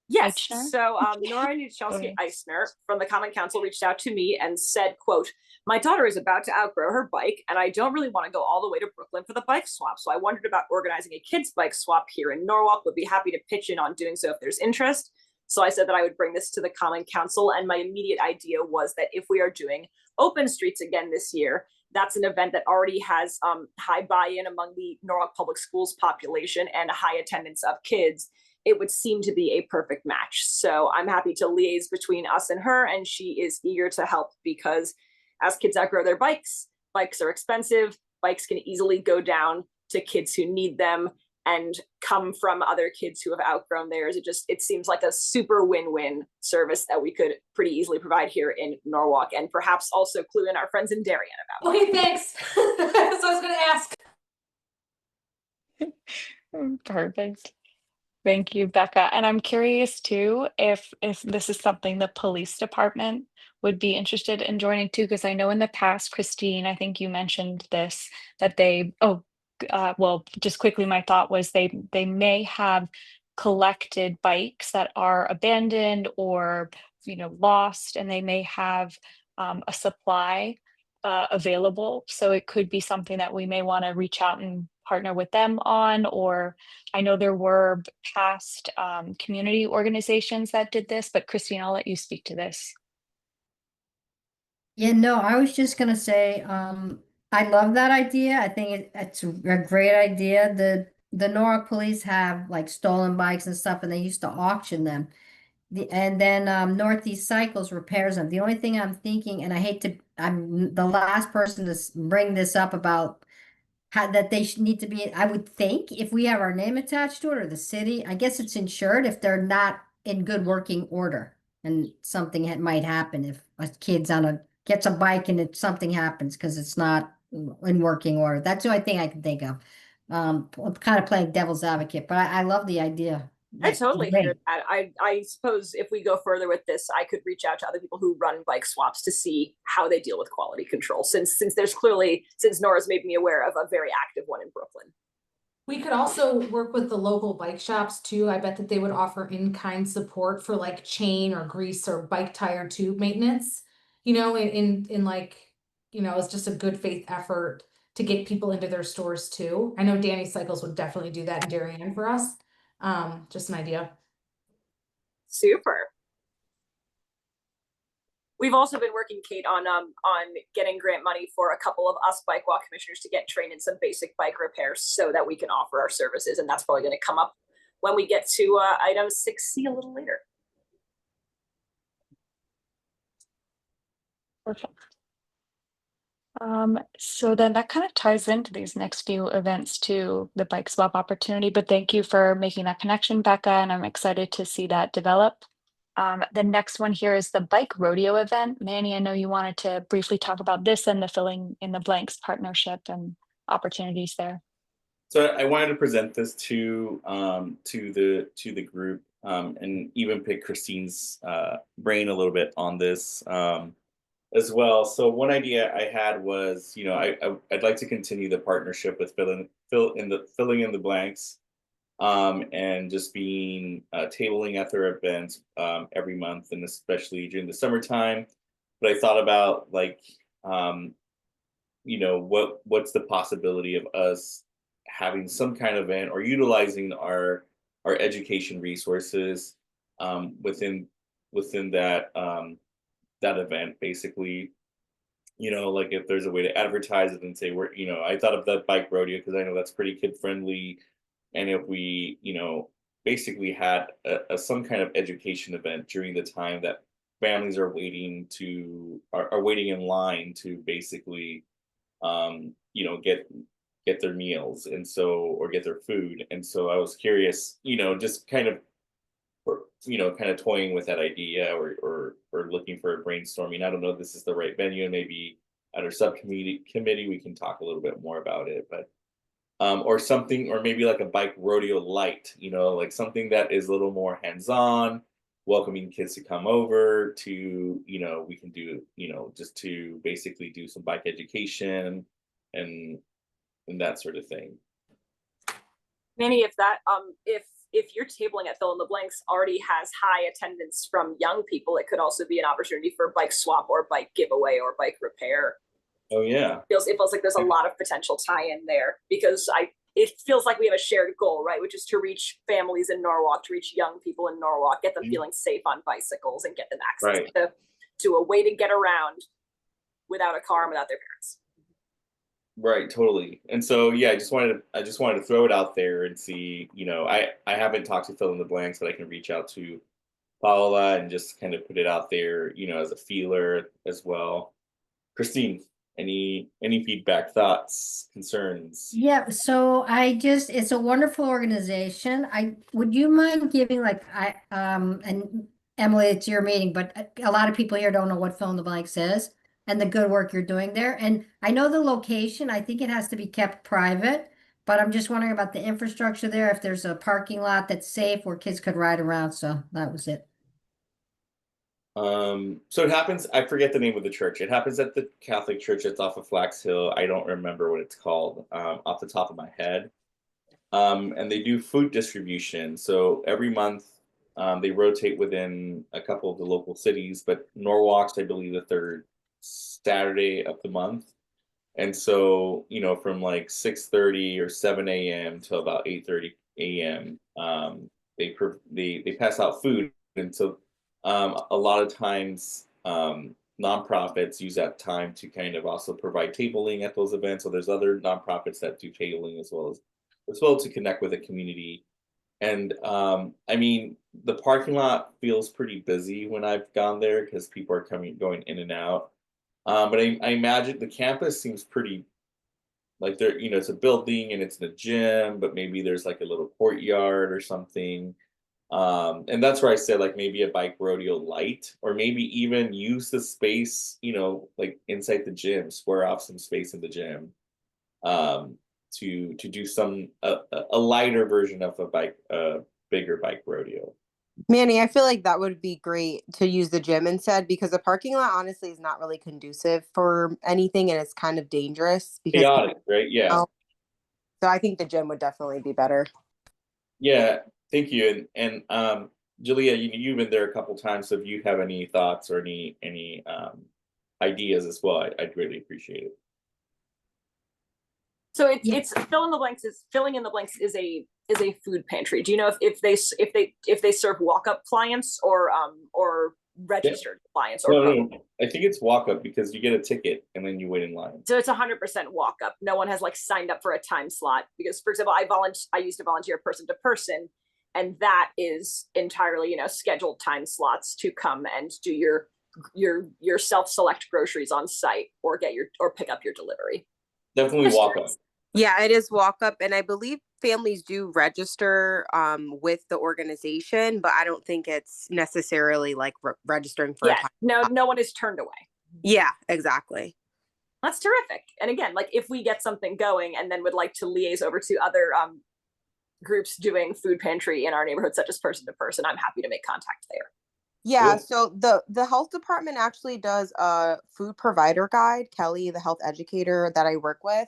Yes, Eichner? so Nora Nuchelski Eisner from the Common Council reached out to me and said, quote, my daughter is about to outgrow her bike and I don't really want to go all the way to Brooklyn for the bike swap. So I wondered about organizing a kids bike swap here in Norwalk, would be happy to pitch in on doing so if there's interest. So I said that I would bring this to the Common Council, and my immediate idea was that if we are doing open streets again this year, that's an event that already has high buy-in among the Norwalk Public Schools population and a high attendance of kids. It would seem to be a perfect match. So I'm happy to liaise between us and her, and she is eager to help because as kids outgrow their bikes, bikes are expensive, bikes can easily go down to kids who need them and come from other kids who have outgrown theirs. It seems like a super win-win service that we could pretty easily provide here in Norwalk, and perhaps also clue in our friends in Darien about it. Okay, thanks. That's what I was going to ask. Perfect. Thank you, Becca. And I'm curious too, if this is something the police department would be interested in joining too, because I know in the past, Christine, I think you mentioned this, that well, just quickly, my thought was they may have collected bikes that are abandoned or lost, and they may have a supply available. So it could be something that we may want to reach out and partner with them on, or I know there were past community organizations that did this, but Christine, I'll let you speak to this. Yeah, no, I was just gonna say, I love that idea. I think it's a great idea. The Norwalk police have like stolen bikes and stuff, and they used to auction them. And then Northeast Cycles repairs them. The only thing I'm thinking, and I hate to, I'm the last person to bring this up about how that they should need to be, I would think if we have our name attached to it or the city, I guess it's insured if they're not in good working order. And something might happen if a kid's gets a bike and something happens because it's not in working order. That's the only thing I can think of. I'm kind of playing devil's advocate, but I love the idea. I totally hear Great. that. I suppose if we go further with this, I could reach out to other people who run bike swaps to see how they deal with quality control. Since there's clearly, since Nora's made me aware of a very active one in Brooklyn. We could also work with the local bike shops too. I bet that they would offer in-kind support for like chain or grease or bike tire tube maintenance. You know, in like, you know, it's just a good faith effort to get people into their stores too. I know Danny Cycles would definitely do that in Darien for us. Just an idea. Super. We've also been working, Kate, on getting grant money for a couple of us bike walk commissioners to get trained in some basic bike repairs so that we can offer our services. And that's probably going to come up when we get to item 6C a little later. Perfect. So then that kind of ties into these next few events to the bike swap opportunity, but thank you for making that connection, Becca, and I'm excited to see that develop. The next one here is the bike rodeo event. Manny, I know you wanted to briefly talk about this and the Filling in the Blanks partnership and opportunities there. So I wanted to present this to the group and even pick Christine's brain a little bit on this as well. So one idea I had was, you know, I'd like to continue the partnership with Filling in the Blanks, and just being tabling at their events every month, and especially during the summertime. But I thought about like, you know, what's the possibility of us having some kind of event or utilizing our education resources within that that event, basically. You know, like if there's a way to advertise it and say we're, you know, I thought of that bike rodeo because I know that's pretty kid friendly. And if we, you know, basically had some kind of education event during the time that families are waiting in line to basically, you know, get their meals, and so, or get their food. And so I was curious, you know, just kind of, you know, kind of toying with that idea or looking for a brainstorming. I don't know if this is the right venue, and maybe at our subcommittee we can talk a little bit more about it, but or something, or maybe like a bike rodeo light, you know, like something that is a little more hands-on, welcoming kids to come over to, you know, we can do, you know, just to basically do some bike education and that sort of thing. Manny, if that if your tabling at Fill in the Blanks already has high attendance from young people, it could also be an opportunity for bike swap or bike giveaway or bike repair. Oh yeah. It feels like there's a lot of potential tie-in there, because it feels like we have a shared goal, right? Which is to reach families in Norwalk, to reach young people in Norwalk, get them feeling safe on bicycles, and get them access to a way to get around without a car and without their parents. Right, totally. And so yeah, I just wanted to throw it out there and see, you know, I haven't talked to Fill in the Blanks, but I can reach out to Paola and just kind of put it out there, you know, as a feeler as well. Christine, any feedback, thoughts, concerns? Yeah, so it's a wonderful organization. Would you mind giving and Emily, it's your meeting, but a lot of people here don't know what Fill in the Blanks is and the good work you're doing there. And I know the location, I think it has to be kept private, but I'm just wondering about the infrastructure there, if there's a parking lot that's safe where kids could ride around. So that was it. So it happens, I forget the name of the church. It happens at the Catholic church that's off of Flax Hill. I don't remember what it's called off the top of my head. And they do food distribution. So every month they rotate within a couple of the local cities, but Norwalk's, I believe, the third Saturday of the month. And so, from like 6:30 or 7 a.m. till about 8:30 a.m., they pass out food. And so a lot of times nonprofits use that time to kind of also provide tabling at those events. So there's other nonprofits that do tabling as well to connect with the community. And I mean, the parking lot feels pretty busy when I've gone there because people are going in and out. But I imagine the campus seems pretty like it's a building and it's in a gym, but maybe there's like a little courtyard or something. And that's where I said like maybe a bike rodeo light, or maybe even use the space, like inside the gym, square off some space in the gym, to do a lighter version of a bigger bike rodeo. Manny, I feel like that would be great to use the gym instead, because the parking lot honestly is not really conducive for anything, and it's kind of dangerous because Chaotic, right? Yeah. So I think the gym would definitely be better. Yeah, thank you. And Julia, you've been there a couple times, so if you have any thoughts or any ideas as well, I'd really appreciate it. So it's filling in the blanks is a food pantry. Do you know if they serve walk-up clients or registered clients? Or no, I think it's walk-up because you get a ticket and then you wait in line. So it's 100% walk-up. No one has like signed up for a time slot because, for example, I used to volunteer person to person, and that is entirely scheduled time slots to come and do your self-select groceries on site or pick up your delivery. Definitely walk-up. Yeah, it is walk up, and I believe families do register with the organization, but I don't think it's necessarily like registering for a time. No one is turned away. Yeah, exactly. That's terrific. And again, like if we get something going and then would like to liaise over to other groups doing food pantry in our neighborhood, such as person to person, I'm happy to make contact there. Yeah, Cool. so the health department actually does a food provider guide. Kelly, the health educator that I work with.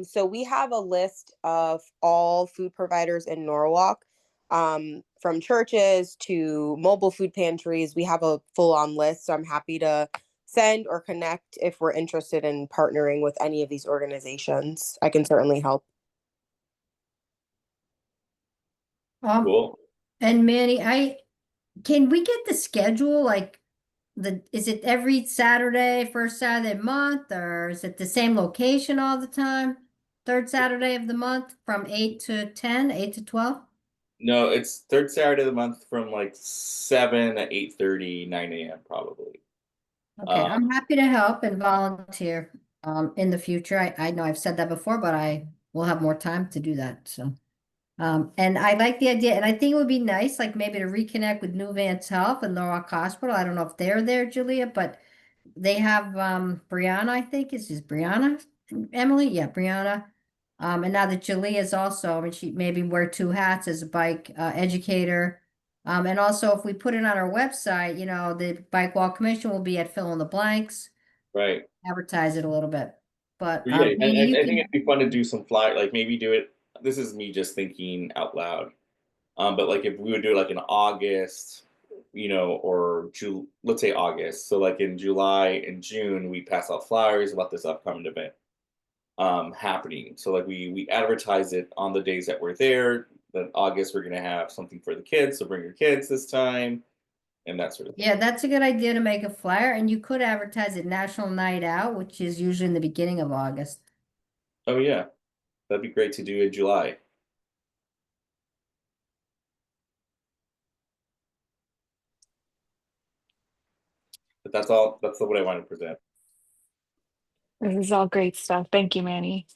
So we have a list of all food providers in Norwalk, from churches to mobile food pantries. We have a full-on list, so I'm happy to send or connect if we're interested in partnering with any of these organizations. I can certainly help. Cool. And Manny, can we get the schedule? Like is it every Saturday, first Saturday of the month, or is it the same location all the time? Third Saturday of the month from 8 to 10, 8 to 12? No, it's third Saturday of the month from like 7 to 8:30, 9 a.m. probably. Okay, I'm happy to help and volunteer in the future. I know I've said that before, but I will have more time to do that. So and I like the idea, and I think it would be nice, like maybe to reconnect with New Vance Health and Norwalk Hospital. I don't know if they're there, Julia, but they have Brianna, I think is Brianna, Emily? Yeah, Brianna. And now that Julia is also, I mean, she maybe wear two hats as a bike educator. And also if we put it on our website, the Bike Walk Commission will be at fill in the blanks, Right. advertise it a little bit. But Yeah, maybe and you I think can, it'd be fun to do some like maybe do it. This is me just thinking out loud. But like if we would do it like in August, or let's say August. So like in July and June, we pass out flyers about this upcoming event happening. So like we advertise it on the days that we're there. Then August, we're gonna have something for the kids. So bring your kids this time, and that sort of thing. yeah, that's a good idea to make a flyer, and you could advertise it National Night Out, which is usually in the beginning of August. Oh yeah, that'd be great to do in July. But that's all. That's what I want to present. This is all great stuff. Thank you, Manny.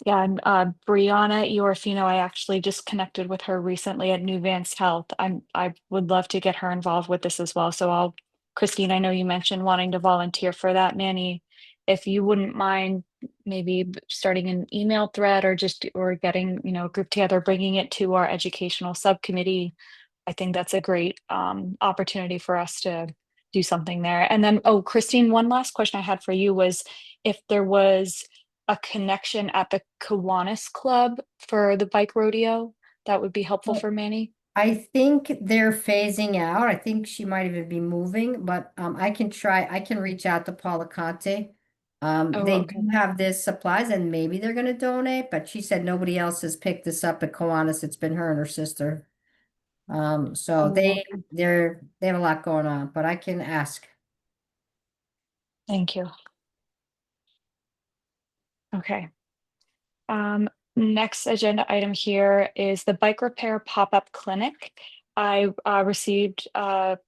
Yeah, and Brianna Iorfino, I actually just connected with her recently at New Vance Health. I would love to get her involved with this as well. So Christine, I know you mentioned wanting to volunteer for that. Manny, if you wouldn't mind maybe starting an email thread or getting, a group together, bringing it to our educational subcommittee, I think that's a great opportunity for us to do something there. And then, Christine, one last question I had for you was if there was a connection at the Kiwanis Club for the bike rodeo, that would be helpful for Manny. I think they're phasing out. I think she might even be moving, but I can reach out to Paula Conte. Oh, They okay. do have this supplies and maybe they're gonna donate, but she said nobody else has picked this up at Kiwanis. It's been her and her sister. So Oh, okay. they have a lot going on, but I can ask. Thank you. Okay. Next agenda item here is the bike repair pop-up clinic. I received a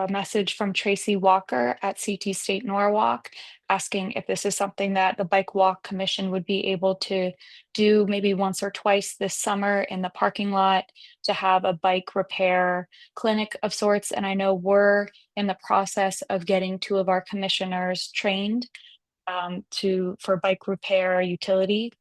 message from Tracy Walker at CT State Norwalk asking if this is something that the Bike Walk Commission would be able to do maybe once or twice this summer in the parking lot to have a bike repair clinic of sorts. And I know we're in the process of getting 2 of our commissioners trained for bike repair utility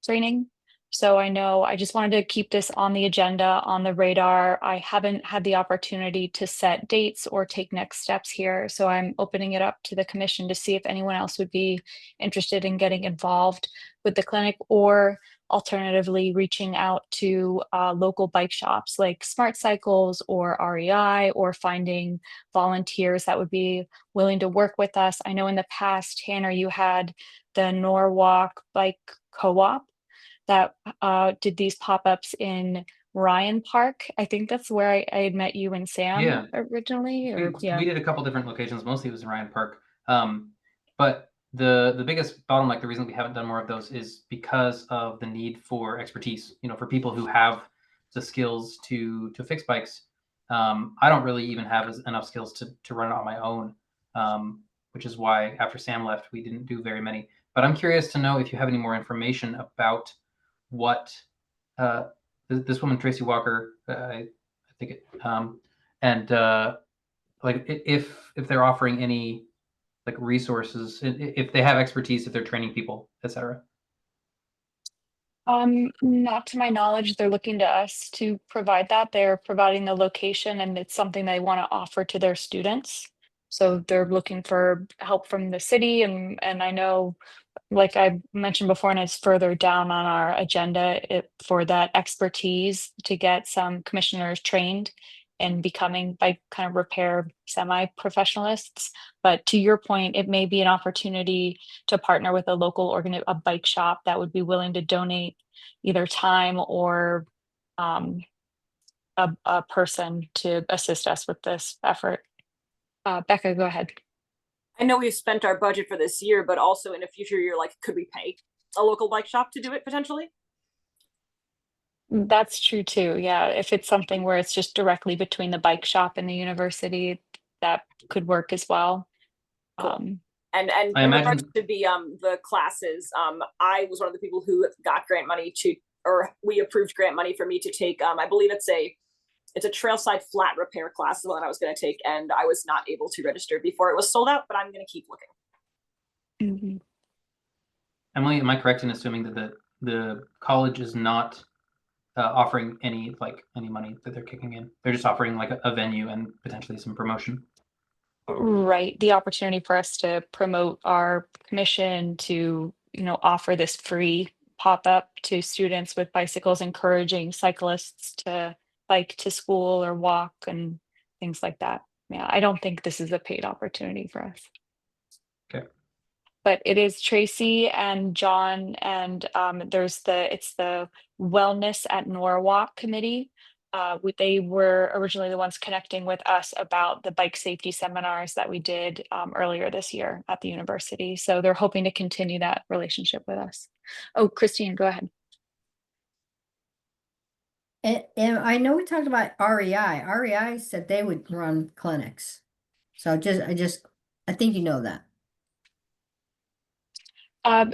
training. So I know I just wanted to keep this on the agenda, on the radar. I haven't had the opportunity to set dates or take next steps here. So I'm opening it up to the commission to see if anyone else would be interested in getting involved with the clinic, or alternatively reaching out to local bike shops like Smart Cycles or REI, or finding volunteers that would be willing to work with us. I know in the past, Tanner, you had the Norwalk Bike Co-op that did these pop-ups in Ryan Park. I think that's where I had met you and Sam Yeah. originally, or We did a couple different locations. Mostly it was in Ryan Park. But the biggest bottleneck, the reason we haven't done more of those is because of the need for expertise. You know, for people who have the skills to fix bikes. I don't really even have enough skills to run it on my own, which is why after Sam left, we didn't do very many. But I'm curious to know if you have any more information about what this woman, Tracy Walker, I think it, and like if they're offering any like resources, if they have expertise, if they're training people, etc. Not to my knowledge, they're looking to us to provide that. They're providing the location, and it's something they want to offer to their students. So they're looking for help from the city, and I know, like I mentioned before, and it's further down on our agenda for that expertise to get some commissioners trained in becoming bike kind of repair semi-professionalists. But to your point, it may be an opportunity to partner with a local a bike shop that would be willing to donate either time or a person to assist us with this effort. Becca, go ahead. I know we've spent our budget for this year, but also in a future year, like, could we pay a local bike shop to do it potentially? That's true too. Yeah, if it's something where it's just directly between the bike shop and the university, that could work as well. Cool. I And in regards imagine- to the classes, I was one of the people who got grant money or we approved grant money for me to take. I believe it's a trailside flat repair class, the one that I was going to take, and I was not able to register before it was sold out. But I'm going to keep looking. Mm-hmm. Emily, am I correct in assuming that the college is not offering any money that they're kicking in? They're just offering like a venue and potentially some promotion. Right, the opportunity for us to promote our commission, to offer this free pop-up to students with bicycles, encouraging cyclists to bike to school or walk and things like that. Yeah, I don't think this is a paid opportunity for us. Okay. But it is Tracy and John, and it's the Wellness at Norwalk Committee. They were originally the ones connecting with us about the bike safety seminars that we did earlier this year at the university. So they're hoping to continue that relationship with us. Oh, Christine, go ahead. And I know we talked about REI. REI said they would run clinics. So I think you know that.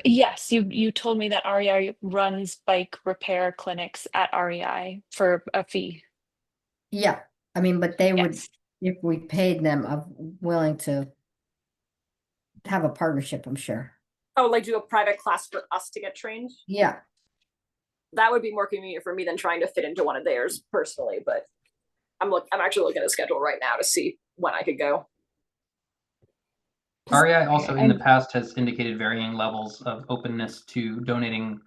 Yes, you told me that REI runs bike repair clinics at REI for a fee. Yeah, I mean, but they would, Yes. if we paid them, I'm willing to have a partnership, I'm sure. Oh, like do a private class for us to get trained? Yeah. That would be more convenient for me than trying to fit into one of theirs personally. But I'm actually looking at a schedule right now to see when I could go. REI also in the past has indicated varying levels of openness to donating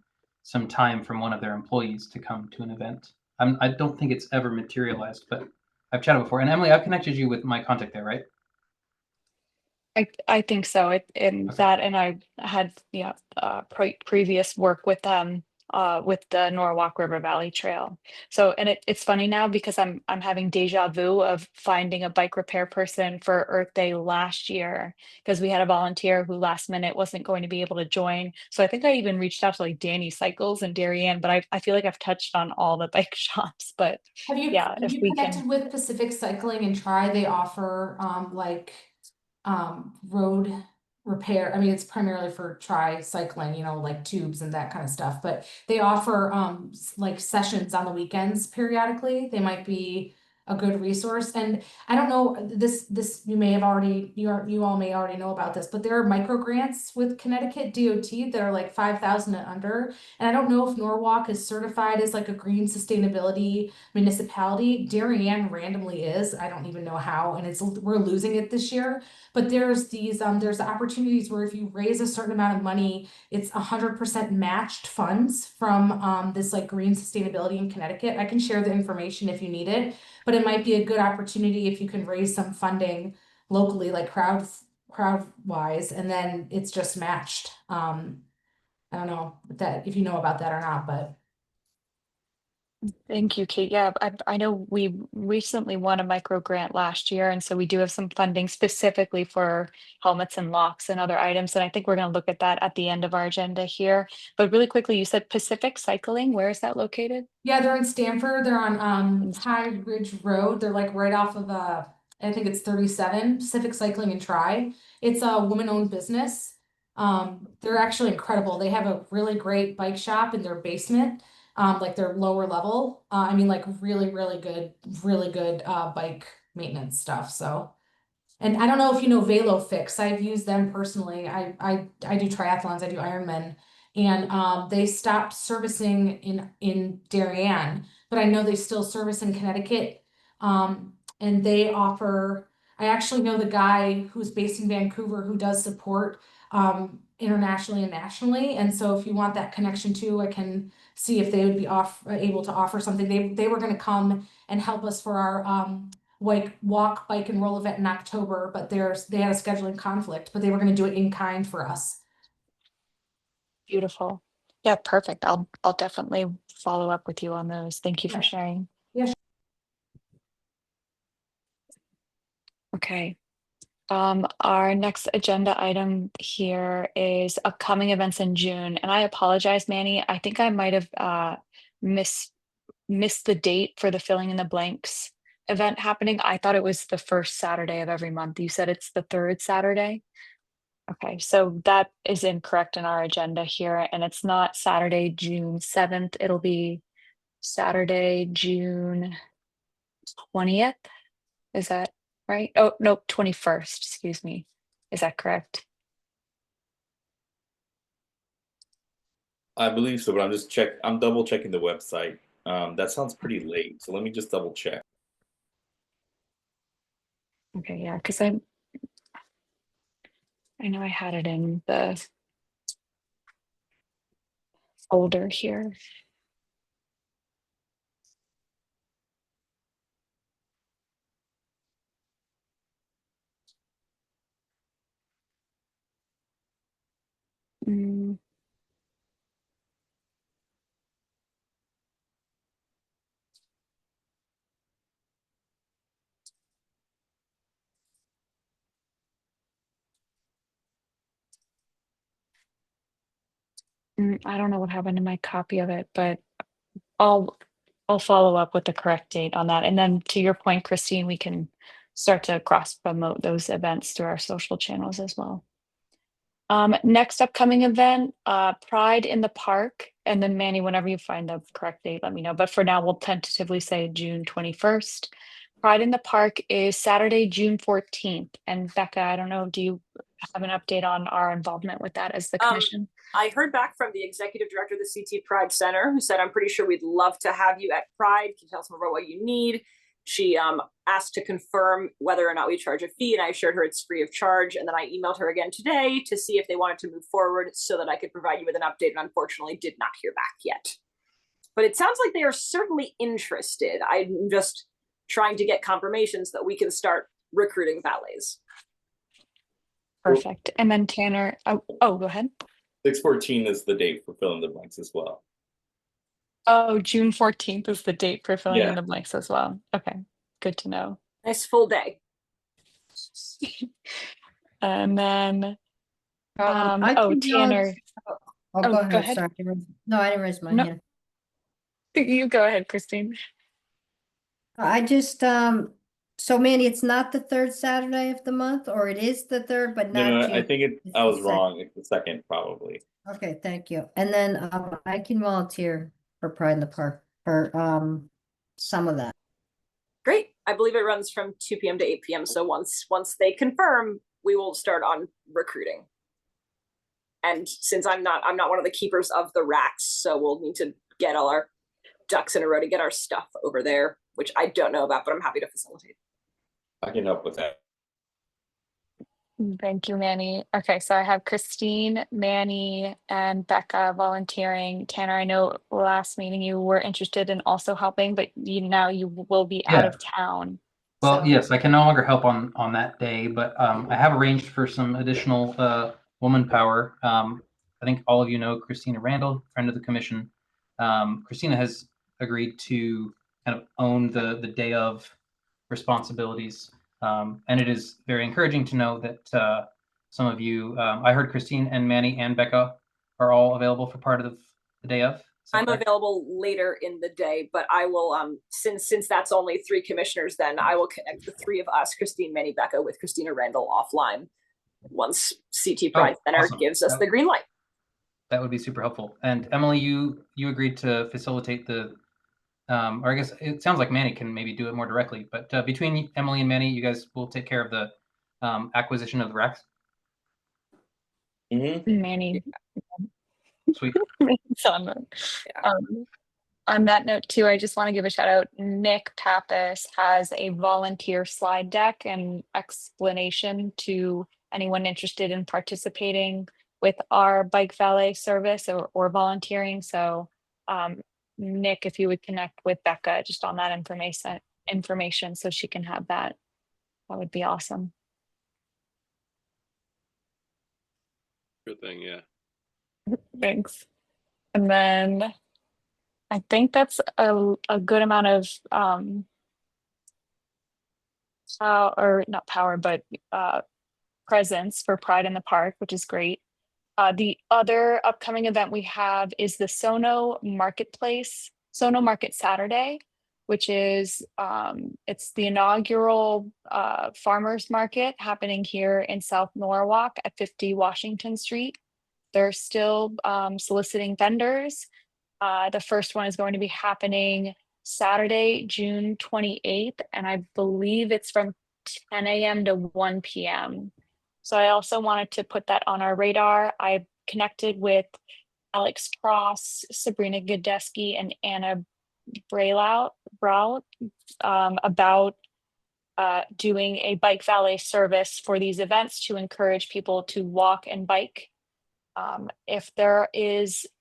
some time from one of their employees to come to an event. I don't think it's ever materialized, but I've chatted before. And Emily, I've connected you with my contact there, right? I think so. And Okay. that, and I had previous work with the Norwalk River Valley Trail. So, and it's funny now because I'm having deja vu of finding a bike repair person for Earth Day last year because we had a volunteer who last minute wasn't going to be able to join. So I think I even reached out to like Danny Cycles and Darien, but I feel like I've touched on all the bike shops. But Have you yeah, if we connected can. with Pacific Cycling and Try? They offer road repair. I mean, it's primarily for tricycling, you know, like tubes and that kind of stuff, but they offer like sessions on the weekends periodically. They might be a good resource. And I don't know, this you may have already, you all may already know about this, but there are micro grants with Connecticut DOT that are like 5,000 and under. And I don't know if Norwalk is certified as like a green sustainability municipality. Darien randomly is. I don't even know how, and we're losing it this year. But there's these there's opportunities where if you raise a certain amount of money, it's 100% matched funds from this like green sustainability in Connecticut. I can share the information if you need it, but it might be a good opportunity if you can raise some funding locally, like crowd wise, and then it's just matched. I don't know if you know about that or not, but Thank you, Kate. Yeah, I know we recently won a micro grant last year, and so we do have some funding specifically for helmets and locks and other items. And I think we're going to look at that at the end of our agenda here. But really quickly, you said Pacific Cycling. Where is that located? yeah, they're in Stamford. They're on High Ridge Road. They're like right off of I think it's 37, Pacific Cycling and Try. It's a woman-owned business. They're actually incredible. They have a really great bike shop in their basement, like their lower level. I mean, like really, really good bike maintenance stuff. So, and I don't know if you know VeloFix. I've used them personally. I do triathlons. I do Ironman, and they stopped servicing in Darien, but I know they still service in Connecticut. And they offer. I actually know the guy who's based in Vancouver who does support internationally and nationally. And so if you want that connection too, I can see if they would be able to offer something. They were going to come and help us for our walk, bike, and roll event in October, but they had a scheduling conflict, but they were going to do it in kind for us. Beautiful. Yeah, perfect. I'll definitely follow up with you on those. Thank you for Yeah. sharing. Yeah, sure. Okay. Our next agenda item here is upcoming events in June, and I apologize, Manny. I think I might have missed the date for the filling in the blanks event happening. I thought it was the first Saturday of every month. You said it's the third Saturday. Okay, so that is incorrect in our agenda here, and it's not Saturday, June 7th. It'll be Saturday, June 20th. Is that right? Oh, no, 21st, excuse me. Is that correct? I believe so, but I'm double checking the website. That sounds pretty late, so let me just double check. Okay, yeah, because I know I had it in the folder here. Mm. I don't know what happened to my copy of it, but I'll follow up with the correct date on that. And then to your point, Christine, we can start to cross promote those events through our social channels as well. Next upcoming event, Pride in the Park. And then Manny, whenever you find the correct date, let me know. But for now, we'll tentatively say June 21st. Pride in the Park is Saturday, June 14th. And Becca, I don't know, do you have an update on our involvement with that as the commission? I heard back from the executive director of the CT Pride Center, who said, I'm pretty sure we'd love to have you at Pride. Can you tell us more about what you need? She asked to confirm whether or not we charge a fee, and I assured her it's free of charge. And then I emailed her again today to see if they wanted to move forward so that I could provide you with an update, and unfortunately did not hear back yet. but it sounds like they are certainly interested. I'm just trying to get confirmations that we can start recruiting valets. Perfect. And then Tanner, oh, go ahead. 6/14 is the date for fill in the blanks as well. Oh, June 14th is the date for filling in Yeah. the blanks as well. Okay, good to know. Nice full day. And then, I oh, can Tanner, Oh, Oh, go go ahead. ahead. Sorry. No, I didn't raise my No. hand. you go ahead, Christine. I just, so Mandy, it's not the third Saturday of the month, or it is the third, but No, not I June? think It's I the was second. wrong. It's the second, probably. Okay, thank you. And then, I can volunteer for Pride in the Park for, some of that. Great. I believe it runs from 2 p.m. to 8 p.m. So once they confirm, we will start on recruiting. And since I'm not one of the keepers of the racks, so we'll need to get all our ducks in a row to get our stuff over there, which I don't know about, but I'm happy to facilitate. I can help with that. Thank you, Manny. Okay, so I have Christine, Manny, and Becca volunteering. Tanner, I know last meeting you were interested in also helping, but now you will be out Yeah. of town. Well, So- yes, I can no longer help on that day, but I have arranged for some additional woman power. I think all of you know Christina Randall, friend of the commission. Christina has agreed to kind of own the day of responsibilities, and it is very encouraging to know that some of you, I heard Christine and Manny and Becca are all available for part of the day of. Is that I'm correct? available later in the day, but I will since that's only 3 commissioners, then I will connect the 3 of us, Christine, Manny, Becca, with Christina Randall offline once CT Pride Center awesome. gives us the green light. That would be super helpful. And Emily, you agreed to facilitate the, or I guess it sounds like Manny can maybe do it more directly, but between Emily and Manny, you guys will take care of the acquisition of the racks. Manny. Sweet. On that note too, I just want to give a shout out. Nick Pappas has a volunteer slide deck and explanation to anyone interested in participating with our bike valet service or volunteering. So Nick, if you would connect with Becca just on that information so she can have that, that would be awesome. Good thing, yeah. Thanks. And then I think that's a good amount of or not power, but presence for Pride in the Park, which is great. The other upcoming event we have is the Sono Market Saturday, which is it's the inaugural farmers market happening here in South Norwalk at 50 Washington Street. They're still soliciting vendors. The first one is going to be happening Saturday, June 28th, and I believe it's from 10 a.m. to 1 p.m. So I also wanted to put that on our radar. I connected with Alex Cross, Sabrina Godeski, and Anna Braut about doing a bike valet service for these events to encourage people to walk and bike. If there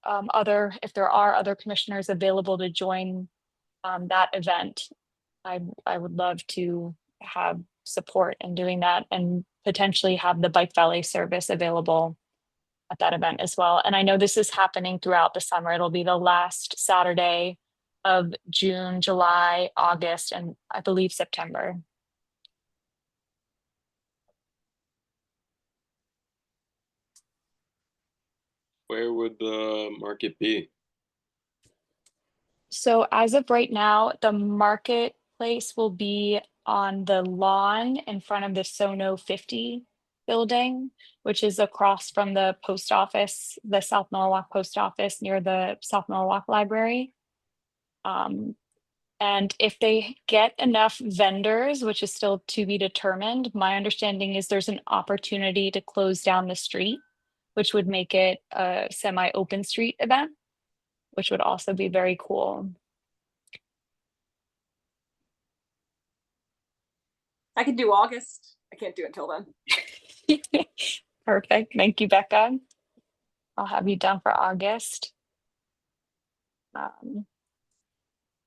are other commissioners available to join that event, I would love to have support in doing that and potentially have the bike valet service available at that event as well. And I know this is happening throughout the summer. It'll be the last Saturday of June, July, August, and I believe September. Where would the market be? So as of right now, the marketplace will be on the lawn in front of the Sono 50 building, which is across from the post office, the South Norwalk post office near the South Norwalk Library. And if they get enough vendors, which is still to be determined, my understanding is there's an opportunity to close down the street, which would make it a semi-open street event, which would also be very cool. I can do August. I can't do it until then. Perfect. Thank you, Becca. I'll have you down for August.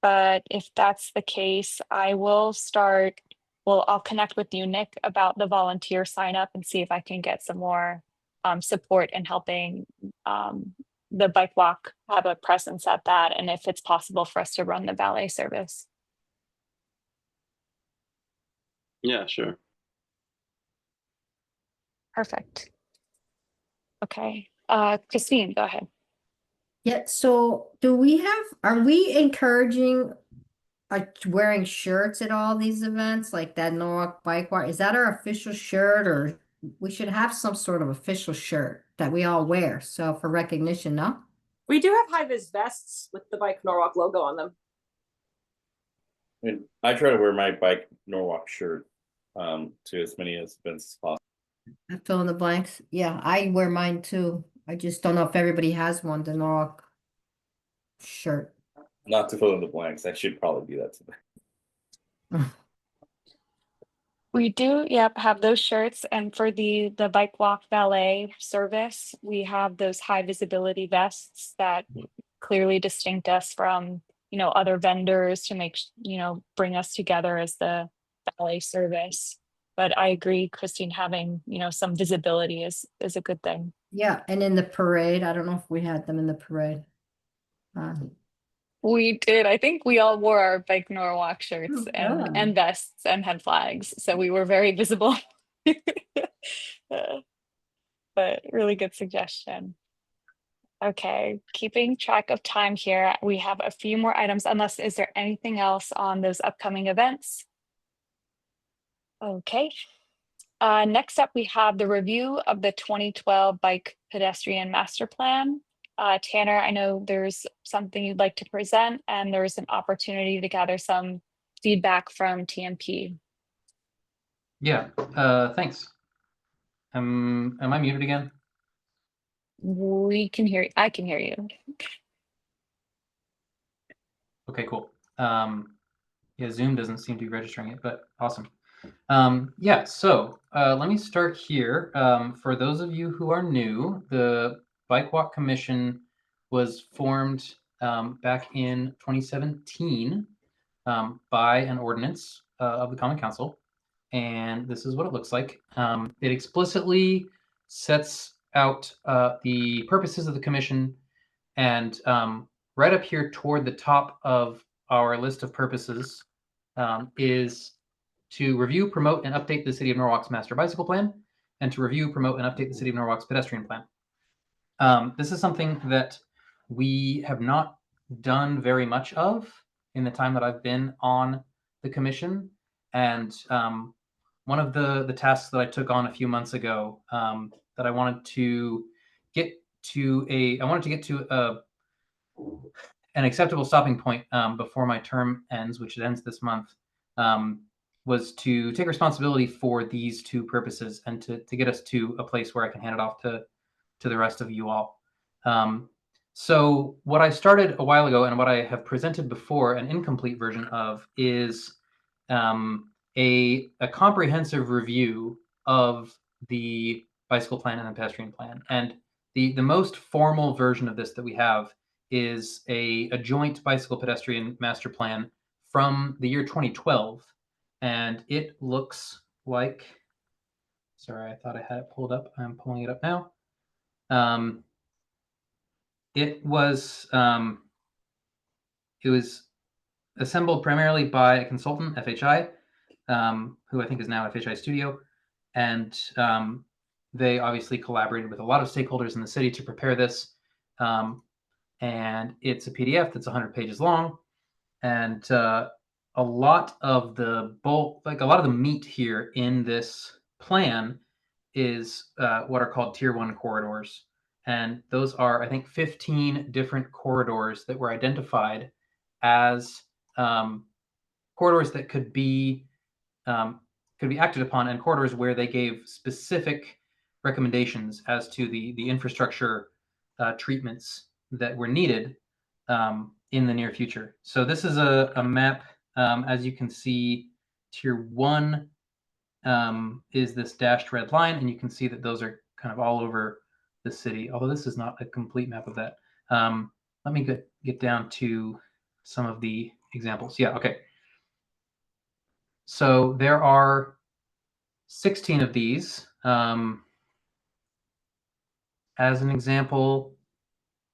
But if that's the case, I will start, well, I'll connect with you, Nick, about the volunteer sign up and see if I can get some more support in helping the bike walk have a presence at that, and if it's possible for us to run the valet service. Yeah, sure. Perfect. Okay, Christine, go ahead. Yeah, so are we encouraging wearing shirts at all these events, like that Norwalk Bike Walk? Is that our official shirt, or we should have some sort of official shirt that we all wear, so for recognition, no? We do have high-vis vests with the Bike Norwalk logo on them. I mean, I try to wear my Bike Norwalk shirt to as many events as possible. I fill in the blanks. Yeah, I wear mine too. I just don't know if everybody has one, the Norwalk shirt. Not to fill in the blanks. I should probably do that today. We do, yep, have those shirts, and for the bike walk valet service, we have those high visibility vests that clearly distinct us from, you know, other vendors to make, you know, bring us together as the valet service. But I agree, Christine, having, you know, some visibility is a good thing. Yeah, and in the parade, I don't know if we had them in the parade. We did. I think we all wore our Bike Norwalk shirts Oh, and good. vests and had flags, so we were very visible. But really good suggestion. Okay, keeping track of time here, we have a few more items, unless is there anything else on those upcoming events? Okay. Next up, we have the review of the 2012 Bike Pedestrian Master Plan. Tanner, I know there's something you'd like to present, and there's an opportunity to gather some feedback from TMP. Yeah, thanks. Am I muted again? We can hear, I can hear you. Okay, cool. Yeah, Zoom doesn't seem to be registering it, but awesome. Yeah, so let me start here. For those of you who are new, the Bike Walk Commission was formed back in 2017 by an ordinance of the Common Council, and this is what it looks like. It explicitly sets out the purposes of the commission, and right up here toward the top of our list of purposes is to review, promote, and update the City of Norwalk's Master Bicycle Plan, and to review, promote, and update the City of Norwalk's Pedestrian Plan. This is something that we have not done very much of in the time that I've been on the commission. And one of the tasks that I took on a few months ago that I wanted to get to an acceptable stopping point before my term ends, which it ends this month, was to take responsibility for these two purposes and to get us to a place where I can hand it off to the rest of you all. So what I started a while ago and what I have presented before, an incomplete version of, is a comprehensive review of the bicycle plan and the pedestrian plan. And the most formal version of this that we have is a joint bicycle pedestrian master plan from the year 2012. And it looks like, sorry, I thought I had it pulled up. I'm pulling it up now. It was assembled primarily by a consultant, FHI, who I think is now FHI Studio. And they obviously collaborated with a lot of stakeholders in the city to prepare this. And it's a PDF that's 100 pages long. And a lot of the meat here in this plan is what are called Tier 1 corridors. And those are, I think, 15 different corridors that were identified as corridors that could be acted upon, and corridors where they gave specific recommendations as to the infrastructure treatments that were needed in the near future. So this is a map. As you can see, Tier 1 is this dashed red line, and you can see that those are kind of all over the city, although this is not a complete map of that. Let me get down to some of the examples. Yeah, okay. So there are 16 of these. As an example,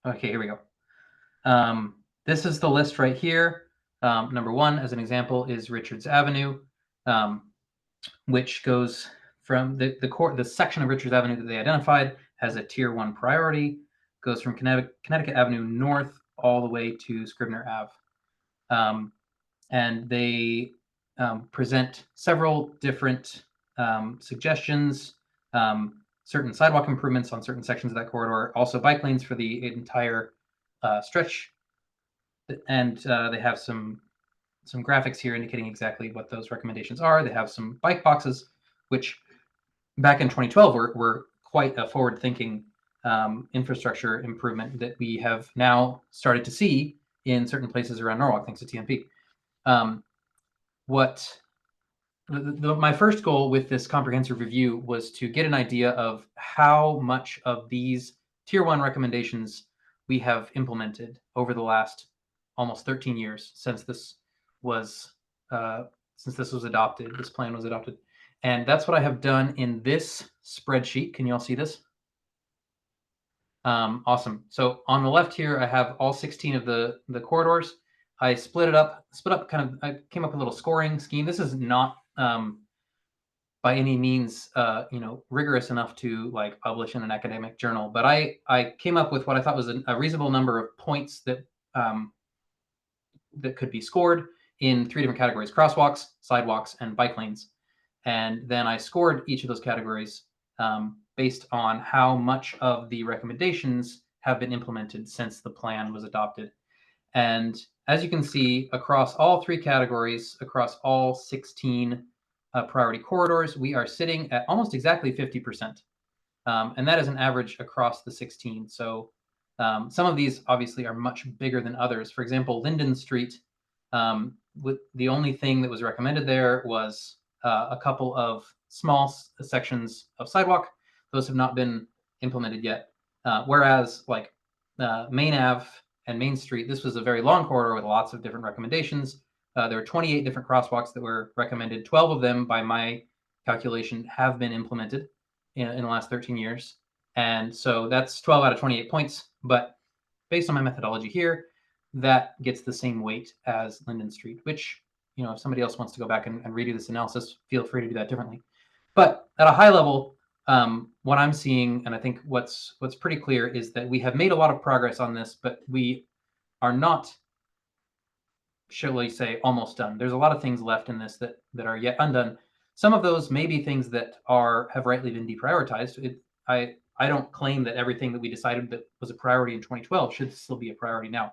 okay, here we go. This is the list right here. Number 1, as an example, is Richards Avenue, which goes from the section of Richards Avenue that they identified has a tier 1 priority, goes from Connecticut Avenue north all the way to Scribner Ave. And they present several different suggestions, certain sidewalk improvements on certain sections of that corridor, also bike lanes for the entire stretch. And they have some graphics here indicating exactly what those recommendations are. They have some bike boxes, which back in 2012 were quite a forward-thinking infrastructure improvement that we have now started to see in certain places around Norwalk, thanks to TMP. My first goal with this comprehensive review was to get an idea of how much of these tier 1 recommendations we have implemented over the last almost 13 years since this was adopted, this plan was adopted. And that's what I have done in this spreadsheet. Can you all see this? Awesome. So on the left here, I have all 16 of the corridors. I split up I came up with a little scoring scheme. This is not by any means rigorous enough to like publish in an academic journal, but I came up with what I thought was a reasonable number of points that that could be scored in 3 different categories: crosswalks, sidewalks, and bike lanes. And then I scored each of those categories based on how much of the recommendations have been implemented since the plan was adopted. And as you can see, across all 3 categories, across all 16 priority corridors, we are sitting at almost exactly 50%. And that is an average across the 16. So some of these obviously are much bigger than others. For example, Linden Street, with the only thing that was recommended there was a couple of small sections of sidewalk. Those have not been implemented yet. Whereas like Main Ave and Main Street, this was a very long corridor with lots of different recommendations. There were 28 different crosswalks that were recommended. 12 of them, by my calculation, have been implemented in the last 13 years. And so that's 12 out of 28 points. But based on my methodology here, that gets the same weight as Linden Street, which, if somebody else wants to go back and redo this analysis, feel free to do that differently. But at a high level, what I'm seeing, and I think what's pretty clear, is that we have made a lot of progress on this, but we are not, shall we say, almost done. There's a lot of things left in this that are yet undone. Some of those may be things that have rightly been deprioritized. I don't claim that everything that we decided that was a priority in 2012 should still be a priority now.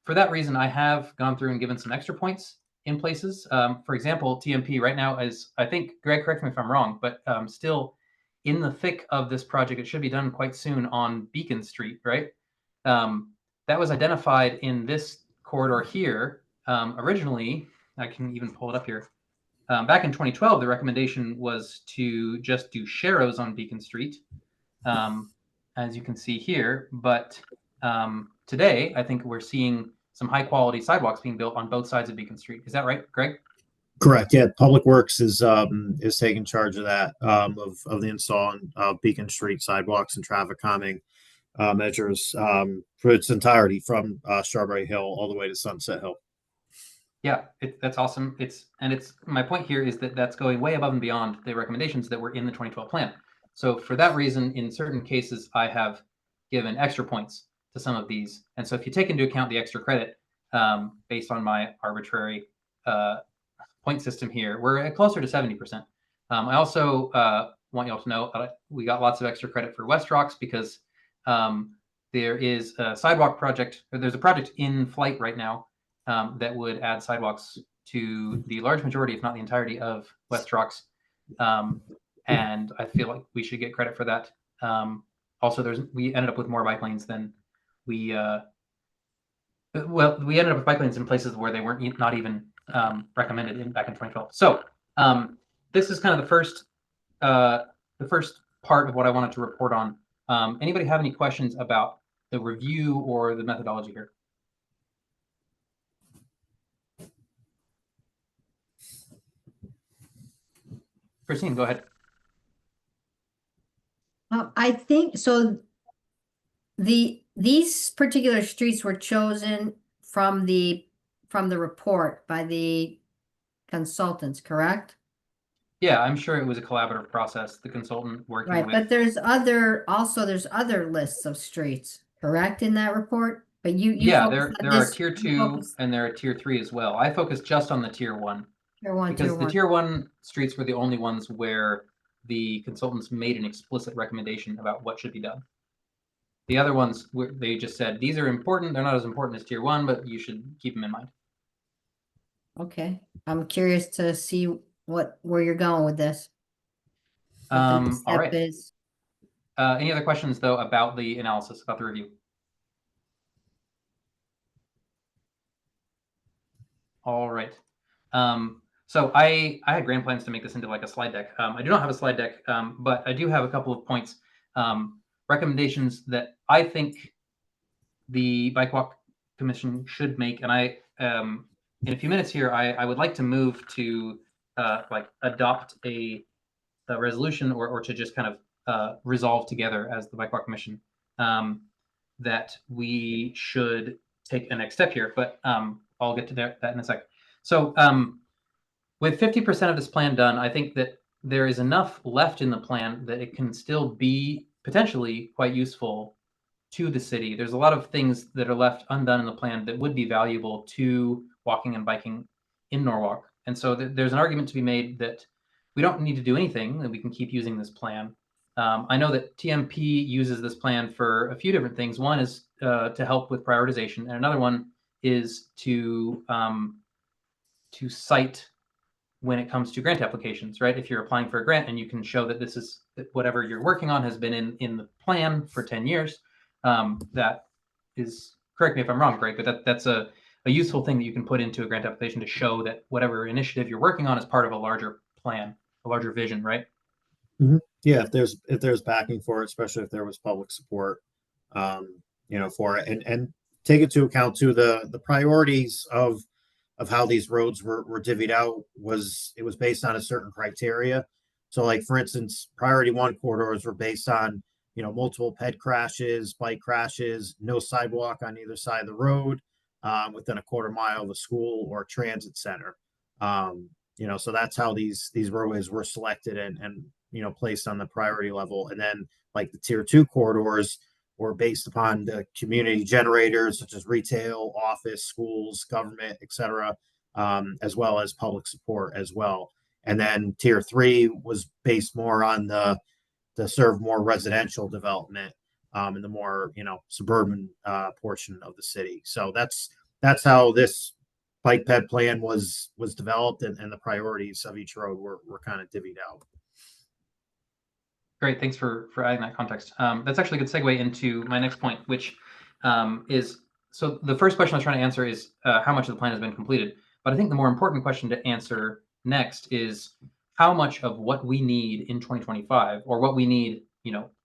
For that reason, I have gone through and given some extra points in places. For example, TMP right now is, I think, Greg, correct me if I'm wrong, but still in the thick of this project. It should be done quite soon on Beacon Street, right? That was identified in this corridor here. Originally, I can even pull it up here. Back in 2012, the recommendation was to just do sharrows on Beacon Street, as you can see here. But today, I think we're seeing some high quality sidewalks being built on both sides of Beacon Street. Is that right, Greg? Correct. Yeah, Public Works is taking charge of that of the install of Beacon Street sidewalks and traffic calming measures for its entirety from Strawberry Hill all the way to Sunset Hill. Yeah, that's awesome. My point here is that that's going way above and beyond the recommendations that were in the 2012 plan. So for that reason, in certain cases, I have given extra points to some of these. And so if you take into account the extra credit based on my arbitrary point system here, we're at closer to 70%. I also want you all to know we got lots of extra credit for West Rocks because there is a sidewalk project, or there's a project in flight right now that would add sidewalks to the large majority, if not the entirety, of West Rocks. And I feel like we should get credit for that. Also, we ended up with more bike lanes than we ended up with bike lanes in places where they weren't not even recommended back in 2012. So this is kind of the first part of what I wanted to report on. Anybody have any questions about the review or the methodology here? Christine, go ahead. I think so. These particular streets were chosen from the report by the consultants, correct? Yeah, I'm sure it was a collaborative process. The consultant working Right, with. but there's other lists of streets, correct, in that report? But you Yeah, focus on there are this- tier you 2 focus- and there are tier 3 as well. I focus just on the tier 1 Tier 1, because tier the 1. tier 1 streets were the only ones where the consultants made an explicit recommendation about what should be done. The other ones, they just said, these are important. They're not as important as tier 1, but you should keep them in mind. Okay, I'm curious to see where you're going with this. What the next All step right. is. Any other questions though about the analysis, about the review? All right. So I had grand plans to make this into like a slide deck. I do not have a slide deck, but I do have a couple of points, recommendations that I think the Bike Walk Commission should make. And I, in a few minutes here, I would like to move to like adopt a resolution or to just kind of resolve together as the Bike Walk Commission that we should take a next step here. But I'll get to that in a sec. So with 50% of this plan done, I think that there is enough left in the plan that it can still be potentially quite useful to the city. There's a lot of things that are left undone in the plan that would be valuable to walking and biking in Norwalk. And so there's an argument to be made that we don't need to do anything, that we can keep using this plan. I know that TMP uses this plan for a few different things. One is to help with prioritization, and another one is to cite when it comes to grant applications, right? If you're applying for a grant and you can show that this is that whatever you're working on has been in the plan for 10 years, that is, correct me if I'm wrong, Greg, but that's a useful thing that you can put into a grant application to show that whatever initiative you're working on is part of a larger plan, a larger vision, right? Yeah, if there's backing for it, especially if there was public support, for it, and take into account too the priorities of how these roads were divvied out was based on a certain criteria. So, like for instance, priority 1 corridors were based on multiple ped crashes, bike crashes, no sidewalk on either side of the road, within a quarter mile of a school or transit center. So that's how these roadways were selected and placed on the priority level. And then like the tier 2 corridors were based upon the community generators such as retail, office, schools, government, etc., as well as public support as well. And then tier 3 was based more on the serve more residential development in the more suburban portion of the city. So that's how this bike ped plan was developed, and the priorities of each road were kind of divvied out. Great, thanks for adding that context. That's actually a good segue into my next point, which is, so the first question I was trying to answer is how much of the plan has been completed. But I think the more important question to answer next is how much of what we need in 2025, or what we need,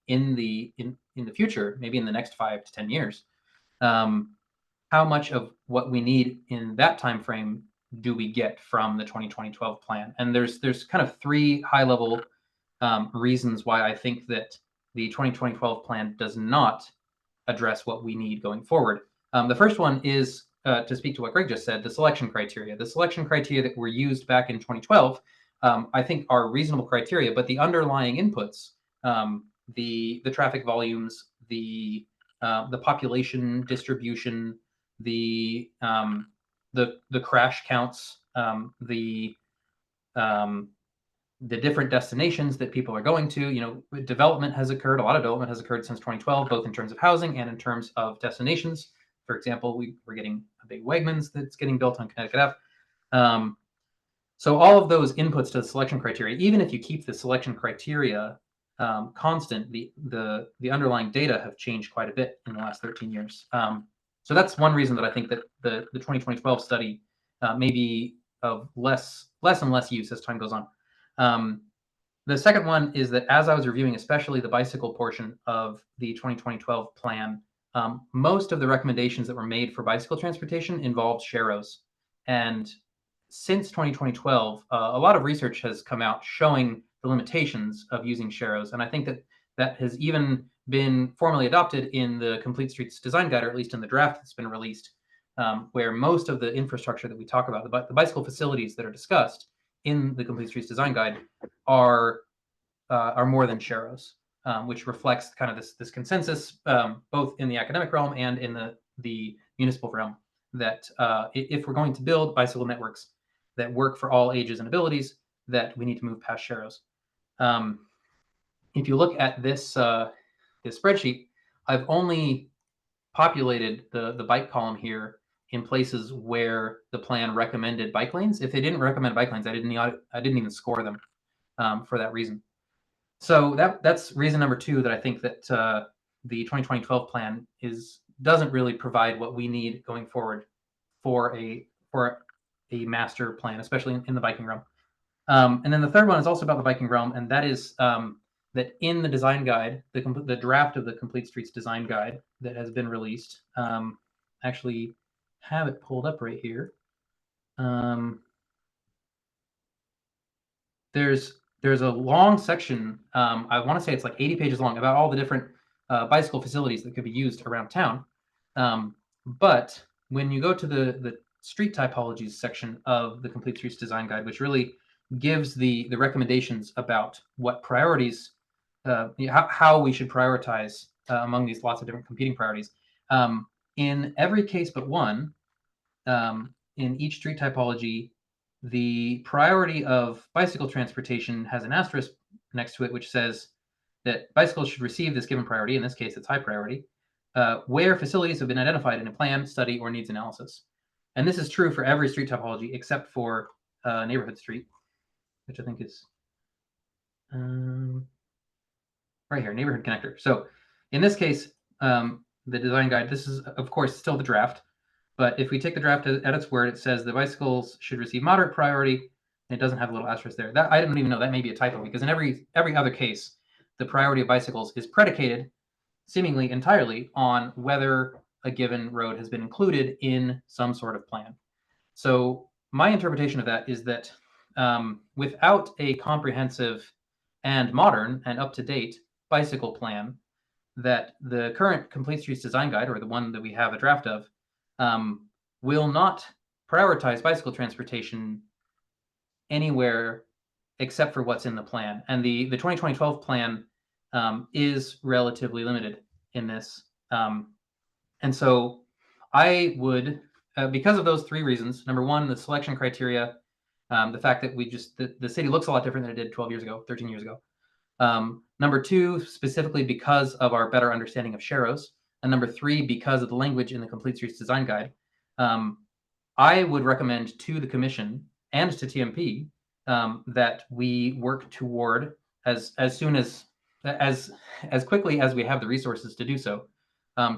in the future, maybe in the next 5 to 10 years, how much of what we need in that time frame do we get from the 2012 plan? And there's kind of 3 high level reasons why I think that the 2012 plan does not address what we need going forward. The first one is, to speak to what Greg just said, the selection criteria. The selection criteria that were used back in 2012, I think are reasonable criteria, but the underlying inputs, the traffic volumes, the population distribution, the crash counts, the different destinations that people are going to, development has occurred. A lot of development has occurred since 2012, both in terms of housing and in terms of destinations. For example, we're getting a big Wegmans that's getting built on Connecticut Ave. So all of those inputs to the selection criteria, even if you keep the selection criteria constant, the underlying data have changed quite a bit in the last 13 years. So that's one reason that I think that the 2012 study may be of less and less use as time goes on. The second one is that as I was reviewing, especially the bicycle portion of the 2012 plan, most of the recommendations that were made for bicycle transportation involved sharrows. And since 2012, a lot of research has come out showing the limitations of using Sharrows. And I think that that has even been formally adopted in the Complete Streets Design Guide, or at least in the draft that's been released, where most of the infrastructure that we talk about, the bicycle facilities that are discussed in the Complete Streets Design Guide, are more than Sharrows, which reflects kind of this consensus, both in the academic realm and in the municipal realm, that if we're going to build bicycle networks that work for all ages and abilities, that we need to move past Sharrows. If you look at this this spreadsheet, I've only populated the bike column here in places where the plan recommended bike lanes. If they didn't recommend bike lanes, I didn't even score them for that reason. So that's reason number 2 that I think that the 2020-12 plan doesn't really provide what we need going forward for a master plan, especially in the biking realm. And then the third one is also about the biking realm, and that is that in the design guide, the draft of the Complete Streets Design Guide that has been released, actually have it pulled up right here. There's a long section, I want to say it's like 80 pages long, about all the different bicycle facilities that could be used around town. But when you go to the street typologies section of the Complete Streets Design Guide, which really gives the recommendations about what priorities, how we should prioritize among these lots of different competing priorities. In every case but one, in each street typology, the priority of bicycle transportation has an asterisk next to it, which says that bicycles should receive this given priority. In this case, it's high priority, where facilities have been identified in a plan, study, or needs analysis. And this is true for every street topology except for neighborhood street, which I think is right here, neighborhood connector. So in this case, the design guide, this is, of course, still the draft. But if we take the draft at its word, it says the bicycles should receive moderate priority, and it doesn't have a little asterisk there. That I don't even know, that may be a typo, because in every other case, the priority of bicycles is predicated seemingly entirely on whether a given road has been included in some sort of plan. So my interpretation of that is that without a comprehensive and modern and up-to-date bicycle plan, that the current Complete Streets Design Guide, or the one that we have a draft of, will not prioritize bicycle transportation anywhere except for what's in the plan. And the 2020-12 plan is relatively limited in this. And so I would, because of those 3 reasons, number 1, the selection criteria, the fact that the city looks a lot different than it did 12 years ago, 13 years ago. Number 2, specifically because of our better understanding of Sharrows. And number 3, because of the language in the Complete Streets Design Guide. I would recommend to the commission and to TMP that we work toward as quickly as we have the resources to do so,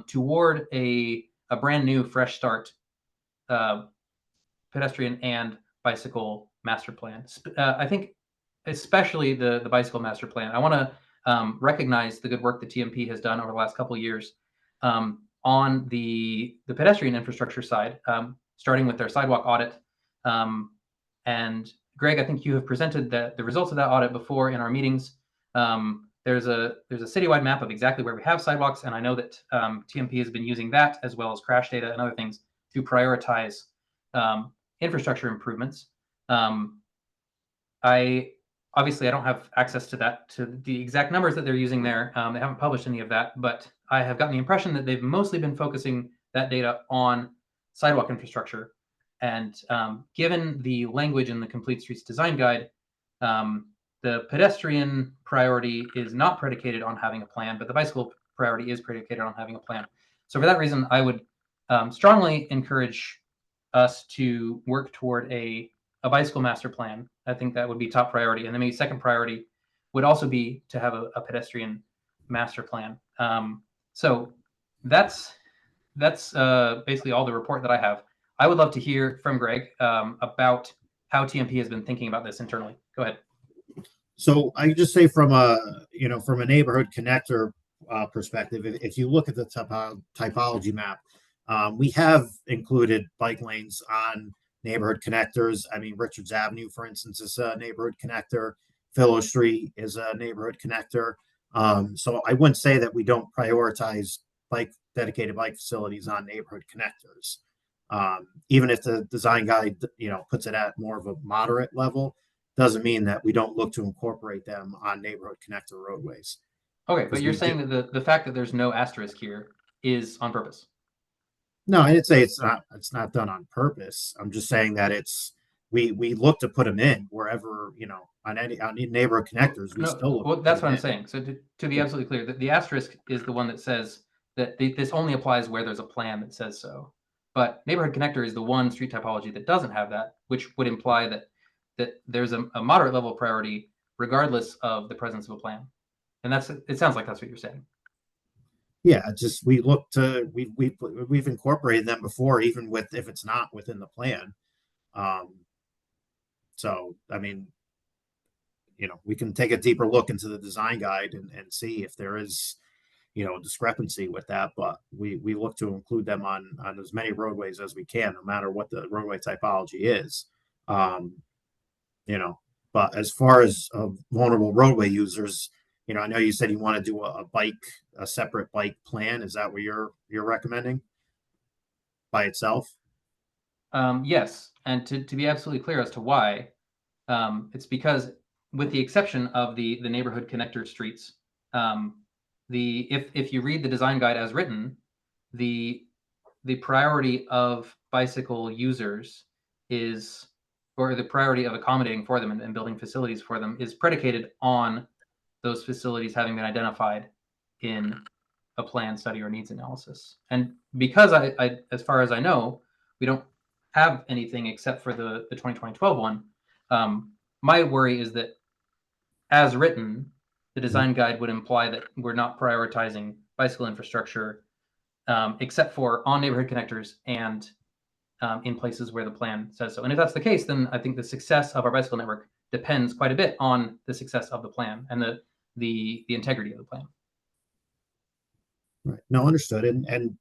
toward a brand new fresh start pedestrian and bicycle master plan. I think especially the bicycle master plan. I want to recognize the good work that TMP has done over the last couple of years on the pedestrian infrastructure side, starting with their sidewalk audit. And Greg, I think you have presented the results of that audit before in our meetings. There's a citywide map of exactly where we have sidewalks, and I know that TMP has been using that as well as crash data and other things to prioritize infrastructure improvements. Obviously, I don't have access to the exact numbers that they're using there. They haven't published any of that, but I have gotten the impression that they've mostly been focusing that data on sidewalk infrastructure. And given the language in the Complete Streets Design Guide, the pedestrian priority is not predicated on having a plan, but the bicycle priority is predicated on having a plan. So for that reason, I would strongly encourage us to work toward a bicycle master plan. I think that would be top priority. And then maybe second priority would also be to have a pedestrian master plan. So that's basically all the report that I have. I would love to hear from Greg about how TMP has been thinking about this internally. Go ahead. So I can just say from a neighborhood connector perspective, if you look at the typology map, we have included bike lanes on neighborhood connectors. I mean, Richards Avenue, for instance, is a neighborhood connector. Philo Street is a neighborhood connector. So I wouldn't say that we don't prioritize dedicated bike facilities on neighborhood connectors. Even if the design guide, puts it at more of a moderate level, doesn't mean that we don't look to incorporate them on neighborhood connector roadways. Okay, but Because you're we saying that the fact that there's no asterisk here is on purpose. No, I didn't say it's not done on purpose. I'm just saying that we look to put them in wherever, on neighborhood connectors, we still look. Well, to that's put what 'em I'm in. saying. So to be absolutely clear, the asterisk is the one that says that this only applies where there's a plan that says so. But neighborhood connector is the one street typology that doesn't have that, which would imply that there's a moderate level of priority regardless of the presence of a plan. And it sounds like that's what you're saying. Yeah, just we look to we've incorporated them before, even if it's not within the plan. So I mean, we can take a deeper look into the design guide and see if there is, a discrepancy with that. But we look to include them on as many roadways as we can, no matter what the roadway typology is. But as far as vulnerable roadway users, I know you said you want to do a separate bike plan. Is that what you're recommending by itself? Yes, and to be absolutely clear as to why, it's because with the exception of the neighborhood connector streets, if you read the design guide as written, the priority of bicycle users is, or the priority of accommodating for them and building facilities for them is predicated on those facilities having been identified in a plan, study, or needs analysis. And because I as far as I know, we don't have anything except for the 2012 one. My worry is that as written, the design guide would imply that we're not prioritizing bicycle infrastructure except for on neighborhood connectors and in places where the plan says so. And if that's the case, then I think the success of our bicycle network depends quite a bit on the success of the plan and the integrity of the plan. Right. No, understood. And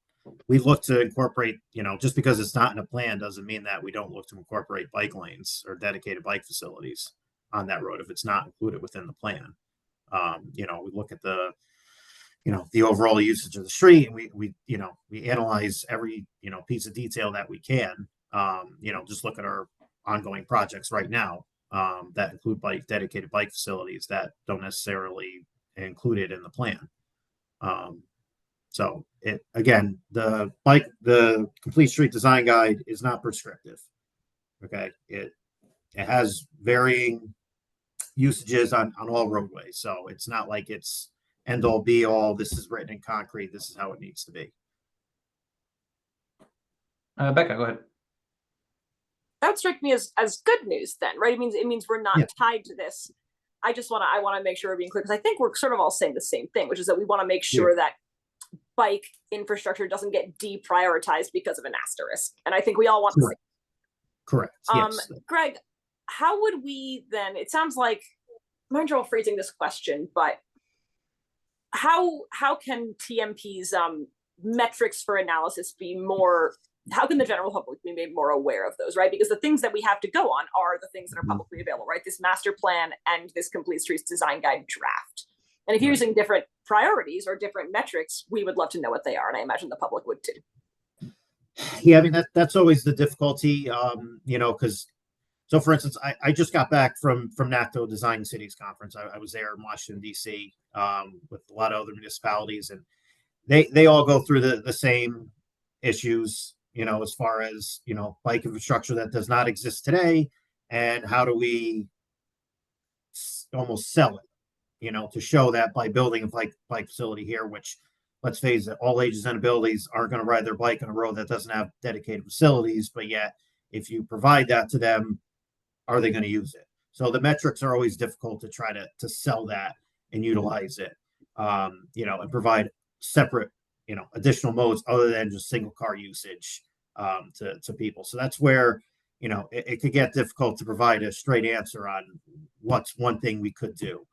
we look to incorporate, just because it's not in a plan doesn't mean that we don't look to incorporate bike lanes or dedicated bike facilities on that road if it's not included within the plan. We look at the overall usage of the street, and we analyze every, piece of detail that we can. Just look at our ongoing projects right now that include dedicated bike facilities that don't necessarily include it in the plan. So the complete street design guide is not prescriptive. Okay. It has varying usages on all roadways. So it's not like it's end all be all. This is written in concrete. This is how it needs to be. Becca, go ahead. That would strike me as good news then, right? It means we're not tied to this. I want to make sure we're being clear, because I think we're sort of all saying the same thing, which is that we want to make sure that bike infrastructure doesn't get deprioritized because of an asterisk. And I think we all want the same. Correct. Yes. Greg, how would we then, it sounds like, I'm not sure I'm phrasing this question, but how can TMP's metrics for analysis be more, how can the general public be made more aware of those, right? Because the things that we have to go on are the things that are publicly available, right? This master plan and this complete streets design guide draft. And if you're using different priorities or different metrics, we would love to know what they are. And I imagine the public would too. Yeah, I mean, that's always the difficulty, because, so for instance, I just got back from NACTO Design Cities Conference. I was there in Washington, D.C. With a lot of other municipalities, and they all go through the same issues, as far as, bike infrastructure that does not exist today, and how do we almost sell it, to show that by building a bike facility here, which, let's face it, all ages and abilities aren't going to ride their bike on a road that doesn't have dedicated facilities, but yet if you provide that to them, are they going to use it? So the metrics are always difficult to try to sell that and utilize it, and provide separate, additional modes other than just single car usage to people. So that's where, it could get difficult to provide a straight answer on what's one thing we could do.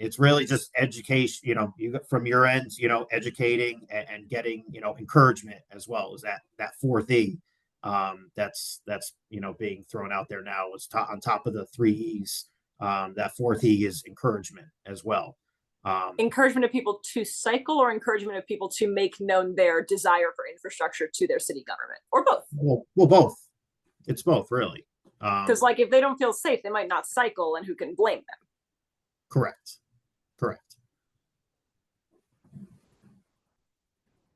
It's really just education, you got from your end, educating and getting, encouragement, as well as that fourth E, That's being thrown out there now. It's on top of the 3 E's. That 4th E is encouragement as well. Encouragement of people to cycle, or encouragement of people to make known their desire for infrastructure to their city government, or both? Well, both. It's both, really. Because like if they don't feel safe, they might not cycle, and who can blame them? Correct.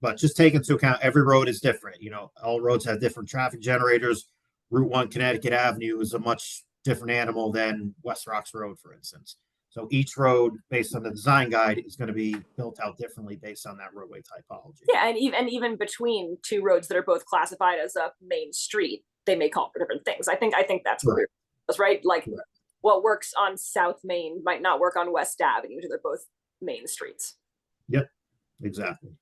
But just take into account every road is different. All roads have different traffic generators. Route 1 Connecticut Avenue is a much different animal than West Rocks Road, for instance. So each road, based on the design guide, is going to be built out differently based on that roadway typology. Yeah, and even between two roads that are both classified as a main street, they may call for different things. I think that's clear. That's right. Like what works on South Main might not work on West Ave, even though they're both main streets. Yep, exactly.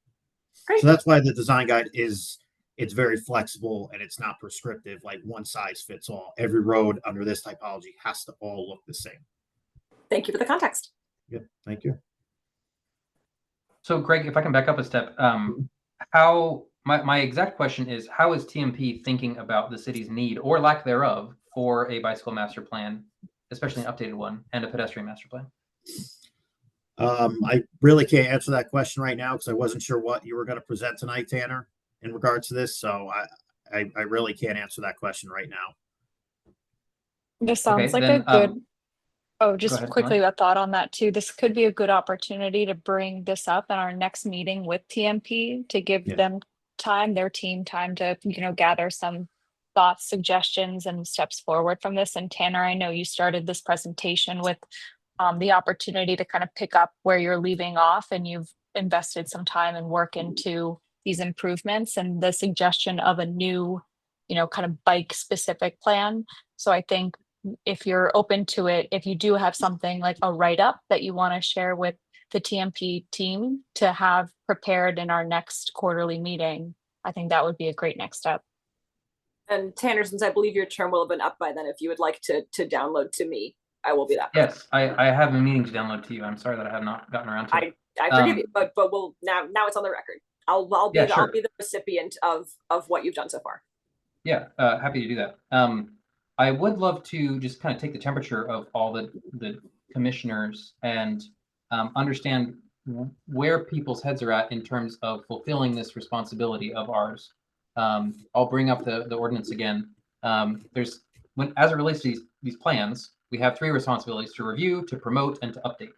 Great. So that's why the design guide it's very flexible and it's not prescriptive, like one size fits all. Every road under this typology has to all look the same. Thank you for the context. Yep, thank you. So Greg, if I can back up a step, how my exact question is, how is TMP thinking about the city's need or lack thereof for a bicycle master plan, especially an updated one, and a pedestrian master plan? I really can't answer that question right now because I wasn't sure what you were going to present tonight, Tanner, in regards to this. So I really can't answer that question right now. This sounds like then, a good. go Just ahead, quickly a thought on that too. This could be a good opportunity to bring this up in our next meeting with TMP to give them time, their team time to, gather some thoughts, suggestions, and steps forward from this. And Tanner, I know you started this presentation with the opportunity to kind of pick up where you're leaving off, and you've invested some time and work into these improvements and the suggestion of a new, kind of bike specific plan. So I think if you're open to it, if you do have something like a write-up that you want to share with the TMP team to have prepared in our next quarterly meeting, I think that would be a great next step. And Tanner, since I believe your term will have been up by then, if you would like to download to me, I will be that. Yes, I have a meeting to download to you. I'm sorry that I have not gotten around to it. I forgive you, but we'll now it's on the record. I'll be the recipient of what you've done so far. Yeah, happy to do that. I would love to just kind of take the temperature of all the commissioners and understand where people's heads are at in terms of fulfilling this responsibility of ours. I'll bring up the ordinance again. As it relates to these plans, we have 3 responsibilities: to review, to promote, and to update.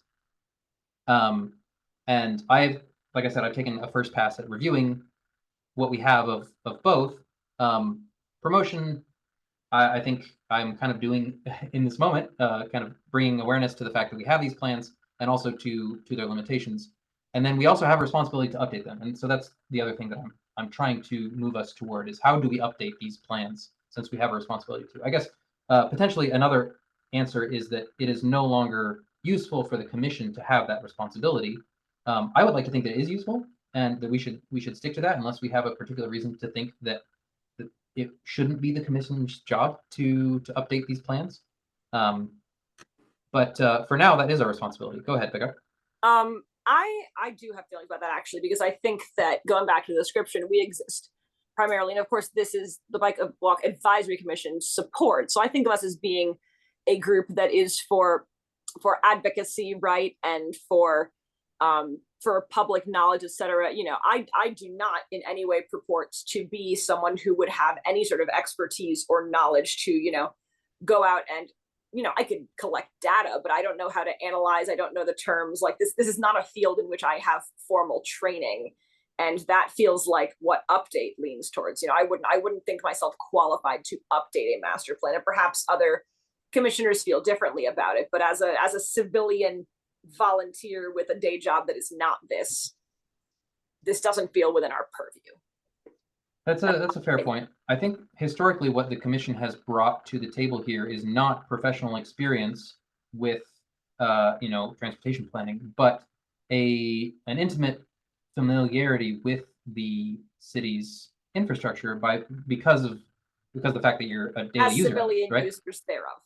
And like I said, I've taken a first pass at reviewing what we have of both. Promotion, I think I'm kind of doing in this moment, kind of bringing awareness to the fact that we have these plans and also to their limitations. And then we also have a responsibility to update them. And so that's the other thing that I'm trying to move us toward, is how do we update these plans since we have a responsibility to? I guess potentially another answer is that it is no longer useful for the commission to have that responsibility. I would like to think that it is useful and that we should stick to that unless we have a particular reason to think that it shouldn't be the commission's job to update these plans. But for now, that is our responsibility. Go ahead, Becca. I do have feelings about that, actually, because I think that, going back to the description, we exist primarily, and of course this is the Bike Walk Advisory Commission support. So I think of us as being a group that is for advocacy, right, and for public knowledge, etc. I do not in any way purport to be someone who would have any sort of expertise or knowledge to, go out and, I could collect data, but I don't know how to analyze. I don't know the terms. Like this is not a field in which I have formal training. And that feels like what update leans towards. I wouldn't think myself qualified to update a master plan, and perhaps other commissioners feel differently about it. But as a civilian volunteer with a day job that is not this doesn't feel within our purview. That's a fair point. I think historically what the commission has brought to the table here is not professional experience with transportation planning, but an intimate familiarity with the city's infrastructure because of the fact that you're a daily user, civilian right? users thereof.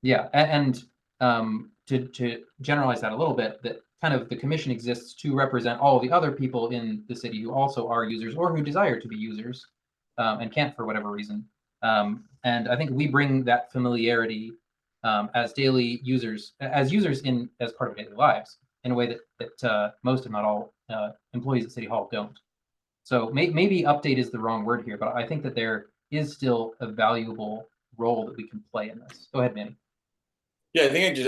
Yeah, and to generalize that a little bit, that kind of the commission exists to represent all the other people in the city who also are users or who desire to be users. and can't for whatever reason. And I think we bring that familiarity as daily users, as part of daily lives, in a way that most, if not all, employees at City Hall don't. So maybe update is the wrong word here, but I think that there is still a valuable role that we can play in this. Go ahead, Manny. Yeah, I think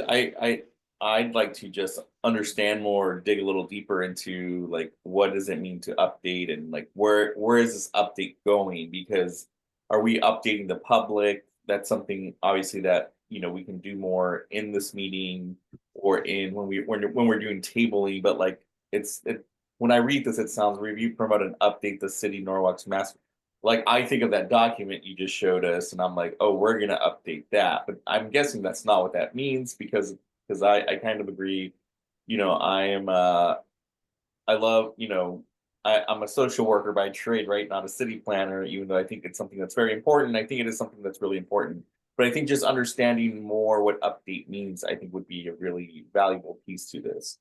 I'd like to just understand more, dig a little deeper into like what does it mean to update, and like where is this update going? Because are we updating the public? That's something obviously that we can do more in this meeting or in when we're doing tabling. But like when I read this, it sounds review, promote, and update the city Norwalk's master. Like I think of that document you just showed us, and I'm like, oh, we're gonna update that. But I'm guessing that's not what that means, because I kind of agree. I'm a social worker by trade, right? Not a city planner, even though I think it's something that's very important. I think it is something that's really important. But I think just understanding more what update means, I think would be a really valuable piece to this.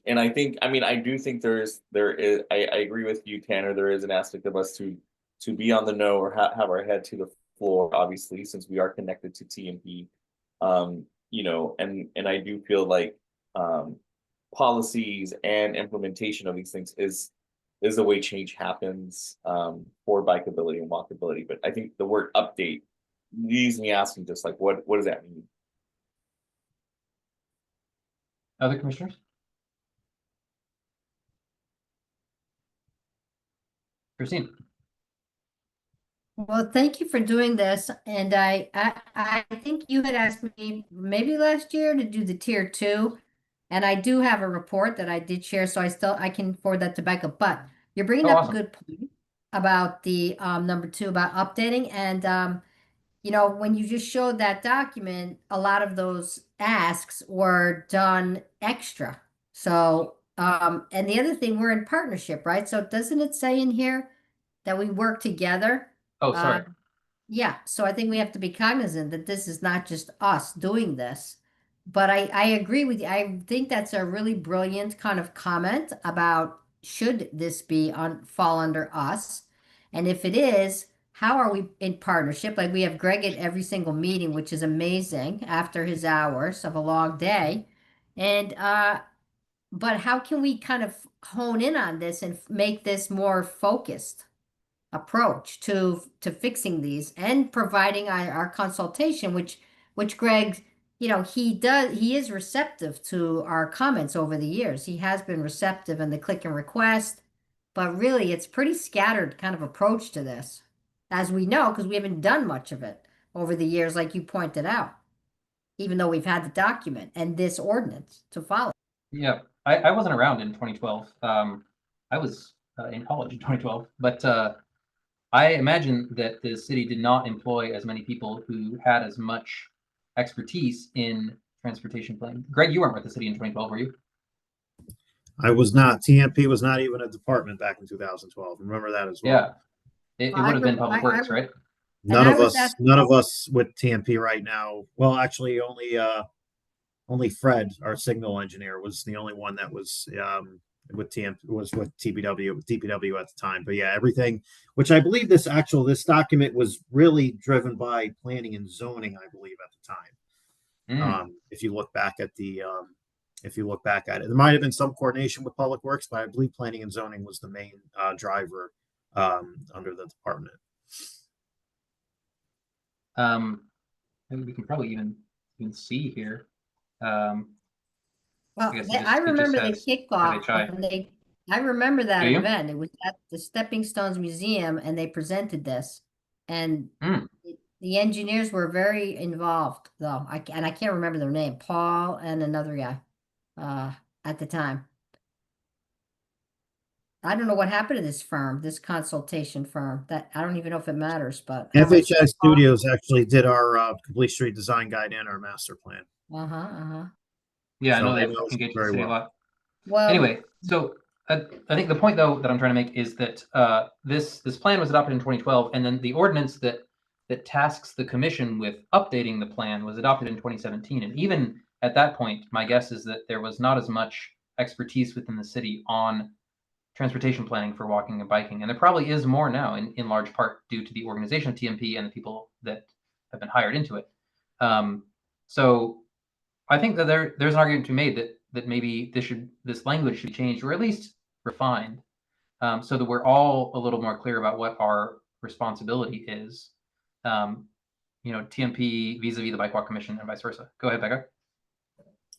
And I do think there is, I agree with you, Tanner, there is an aspect of us to be on the know or have our head to the floor, obviously, since we are connected to TMP. And I do feel like policies and implementation of these things is the way change happens for bikeability and walkability. But I think the word update leaves me asking just like, what does that mean? Other commissioners? Christine. Well, thank you for doing this. And I think you had asked me maybe last year to do the tier 2. And I do have a report that I did share, so I can forward that to Becca. But you're bringing up awesome. a good point about the number 2 about updating. And when you just showed that document, a lot of those asks were done extra. So and the other thing, we're in partnership, right? So doesn't it say in here that we work together? Oh, sorry. Yeah, so I think we have to be cognizant that this is not just us doing this. But I agree with you. I think that's a really brilliant kind of comment about should this fall under us? And if it is, how are we in partnership? Like we have Greg at every single meeting, which is amazing after his hours of a long day. And but how can we kind of hone in on this and make this more focused approach to fixing these and providing our consultation, which Greg, he is receptive to our comments over the years. He has been receptive in the click and request, but really it's pretty scattered kind of approach to this, as we know, because we haven't done much of it over the years, like you pointed out, even though we've had the document and this ordinance to follow. Yeah, I wasn't around in 2012. I was in college in 2012, but I imagine that the city did not employ as many people who had as much expertise in transportation planning. Greg, you weren't with the city in 2012, were you? I was not. TMP was not even a department back in 2012. Remember that as well. Yeah, it would have been Public Works, right? None of us with TMP right now. Well, actually, only Fred, our signal engineer, was the only one that was with DPW at the time. But yeah, everything, which I believe this document was really driven by planning and zoning, I believe, at the time. If you look back at it, there might have been some coordination with Public Works, but I believe planning and zoning was the main driver under the department. And we can probably even see here. Well, I remember the kickoff. I remember that event. It was at the Stepping Stones Museum, and they presented this. And the engineers were very involved, though. I can't remember their name. Paul and another guy at the time. I don't know what happened to this firm, this consultation firm. That I don't even know if it matters, but FHI Studios actually did our complete street design guide and our master plan. Yeah, I know they've engaged the city a lot. Well, anyway, so I think the point, though, that I'm trying to make is that this plan was adopted in 2012, and then the ordinance that tasks the commission with updating the plan was adopted in 2017. And even at that point, my guess is that there was not as much expertise within the city on transportation planning for walking and biking. And there probably is more now, in large part due to the organization of TMP and the people that have been hired into it. So I think that there's an argument to be made that maybe this language should be changed, or at least refined, so that we're all a little more clear about what our responsibility is. TMP vis-a-vis the Bike Walk Commission and vice versa. Go ahead, Becca.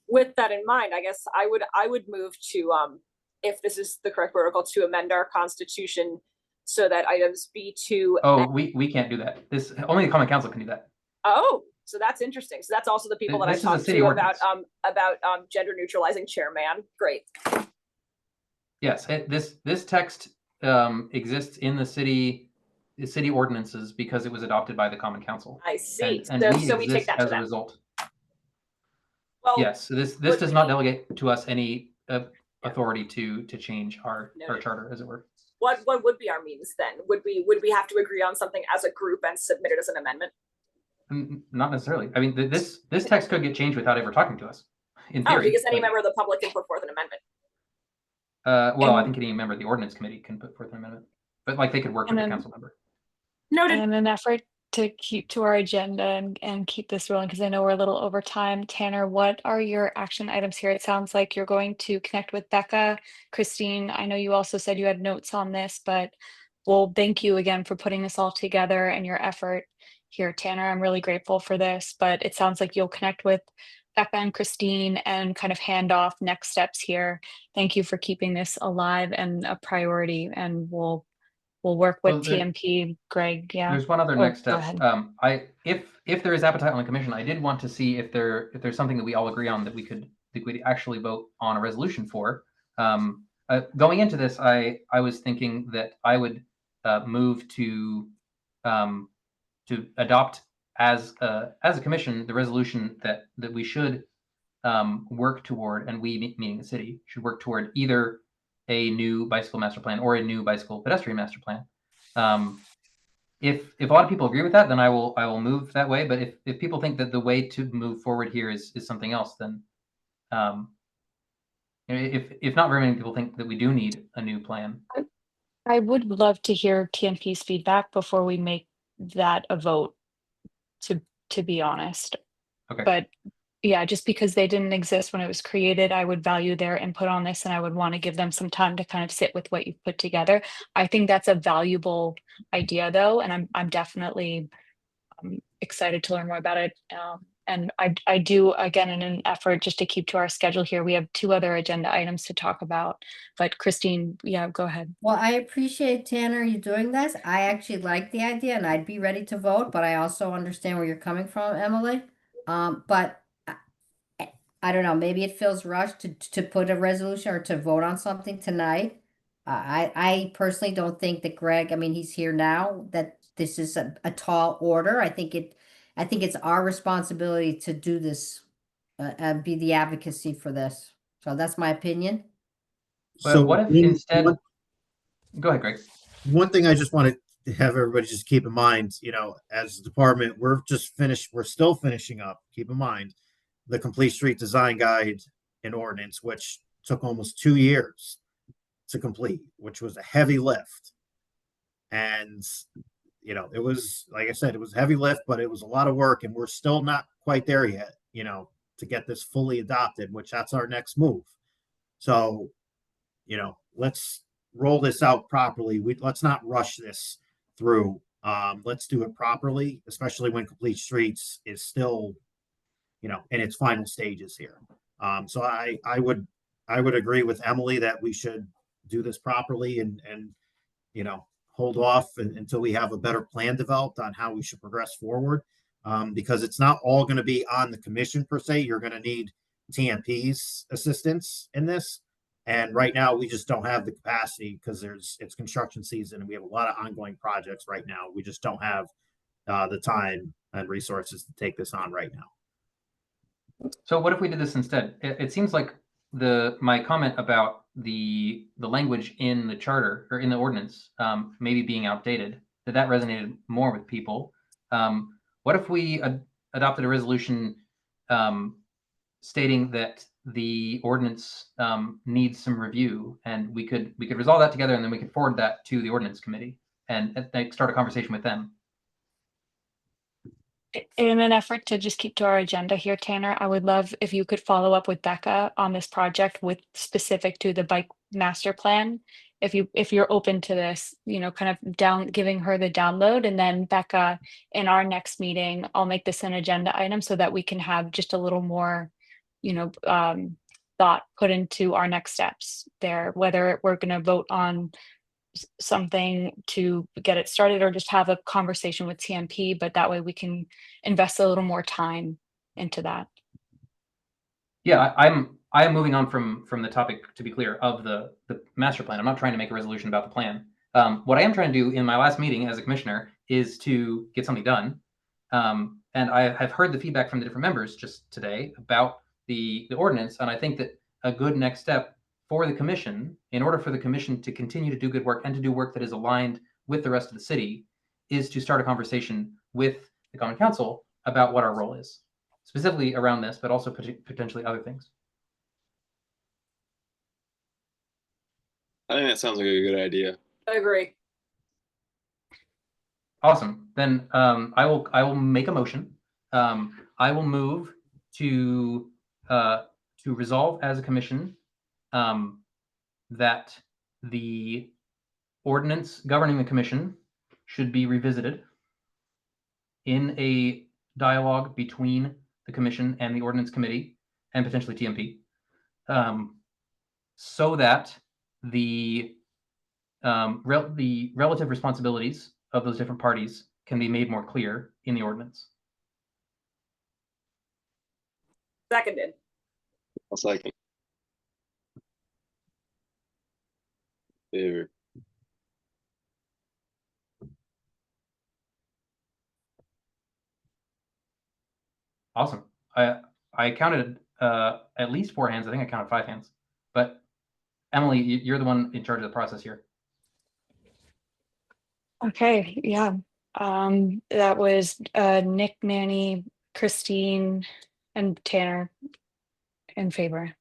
With that in mind, I guess I would move to, if this is the correct protocol, to amend our constitution so that items B2. Oh, we can't do that. This only the Common Council can do that. Oh, so that's interesting. So that's also the people that I This is a talked city to ordinance. about gender neutralizing chairman. Great. Yes, this text exists in the city ordinances because it was adopted by the Common Council. I see. And So we take exist that to as a them. result. Well, Yes, so this does not delegate to us any authority to change our charter, as it were. what would be our means then? Would we have to agree on something as a group and submit it as an amendment? Not necessarily. I mean, this text could get changed without ever talking to us, in Oh, theory. because any but, member of the public can put forth an amendment. well, I think any member of the ordinance committee can put forth an amendment, but like they could work with a council member. Noted. In an effort to keep to our agenda and keep this rolling, because I know we're a little over time, Tanner, what are your action items here? It sounds like you're going to connect with Becca. Christine, I know you also said you had notes on this, but we'll thank you again for putting this all together and your effort here, Tanner. I'm really grateful for this, but it sounds like you'll connect with Becca and Christine and kind of hand off next steps here. Thank you for keeping this alive and a priority, and we'll work with TMP, Greg. Yeah. There's one other next go step. ahead. If there is appetite on the commission, I did want to see if there's something that we all agree on that we could actually vote on a resolution for. Going into this, I was thinking that I would move to adopt as a commission the resolution that we should work toward, and we, meaning the city, should work toward either a new bicycle master plan or a new bicycle pedestrian master plan. If a lot of people agree with that, then I will move that way. But if people think that the way to move forward here is something else, then if not very many people think that we do need a new plan. I would love to hear TMP's feedback before we make that a vote, to be honest. Okay. But yeah, just because they didn't exist when it was created, I would value their input on this, and I would want to give them some time to kind of sit with what you've put together. I think that's a valuable idea, though, and I'm definitely excited to learn more about it. And I do, again, in an effort just to keep to our schedule here, we have 2 other agenda items to talk about. But Christine, yeah, go ahead. Well, I appreciate, Tanner, you doing this. I actually like the idea and I'd be ready to vote, but I also understand where you're coming from, Emily. But I don't know, maybe it feels rushed to put a resolution or to vote on something tonight. I personally don't think that Greg, I mean, he's here now, that this is a tall order. I think it's our responsibility to do this, be the advocacy for this. So that's my opinion. But what if instead? Go ahead, Greg. One thing I just want to have everybody just keep in mind, as a department, we're still finishing up, keep in mind, the Complete Street Design Guide and Ordinance, which took almost 2 years to complete, which was a heavy lift. And, it was, like I said, it was a heavy lift, but it was a lot of work, and we're still not quite there yet, to get this fully adopted, which that's our next move. So, let's roll this out properly. Let's not rush this through. Let's do it properly, especially when Complete Streets is still, in its final stages here. So I would agree with Emily that we should do this properly and hold off until we have a better plan developed on how we should progress forward. Because it's not all going to be on the commission per se. You're going to need TMP's assistance in this. And right now we just don't have the capacity because it's construction season and we have a lot of ongoing projects right now. We just don't have the time and resources to take this on right now. So what if we did this instead? It seems like my comment about the language in the charter or in the ordinance maybe being outdated, that resonated more with people. What if we adopted a resolution stating that the ordinance needs some review, and we could resolve that together, and then we could forward that to the ordinance committee and like, start a conversation with them. In an effort to just keep to our agenda here, Tanner, I would love if you could follow up with Becca on this project with specific to the bike master plan. If you're open to this, you know, kind of giving her the download, and then Becca, in our next meeting, I'll make this an agenda item so that we can have just a little more, you know, thought put into our next steps there, whether we're going to vote on something to get it started or just have a conversation with TMP, but that way we can invest a little more time into that. Yeah, I am moving on from the topic, to be clear, of the master plan. I'm not trying to make a resolution about the plan. What I am trying to do in my last meeting as a commissioner is to get something done. And I've heard the feedback from the different members just today about the ordinance, and I think that a good next step for the commission, in order for the commission to continue to do good work and to do work that is aligned with the rest of the city, is to start a conversation with the Common Council about what our role is, specifically around this, but also potentially other things. I think that sounds like a good idea. I agree. Awesome. Then I will make a motion. I will move to resolve as a commission that the ordinance governing the commission should be revisited in a dialogue between the commission and the ordinance committee and potentially TMP, so that the relative responsibilities of those different parties can be made more clear in the ordinance. Seconded. I'll second. Favor. Awesome. I counted at least 4 hands. I think I counted 5 hands. But Emily, you're the one in charge of the process here. Okay, yeah. That was Nick, Manny, Christine, and Tanner in favor.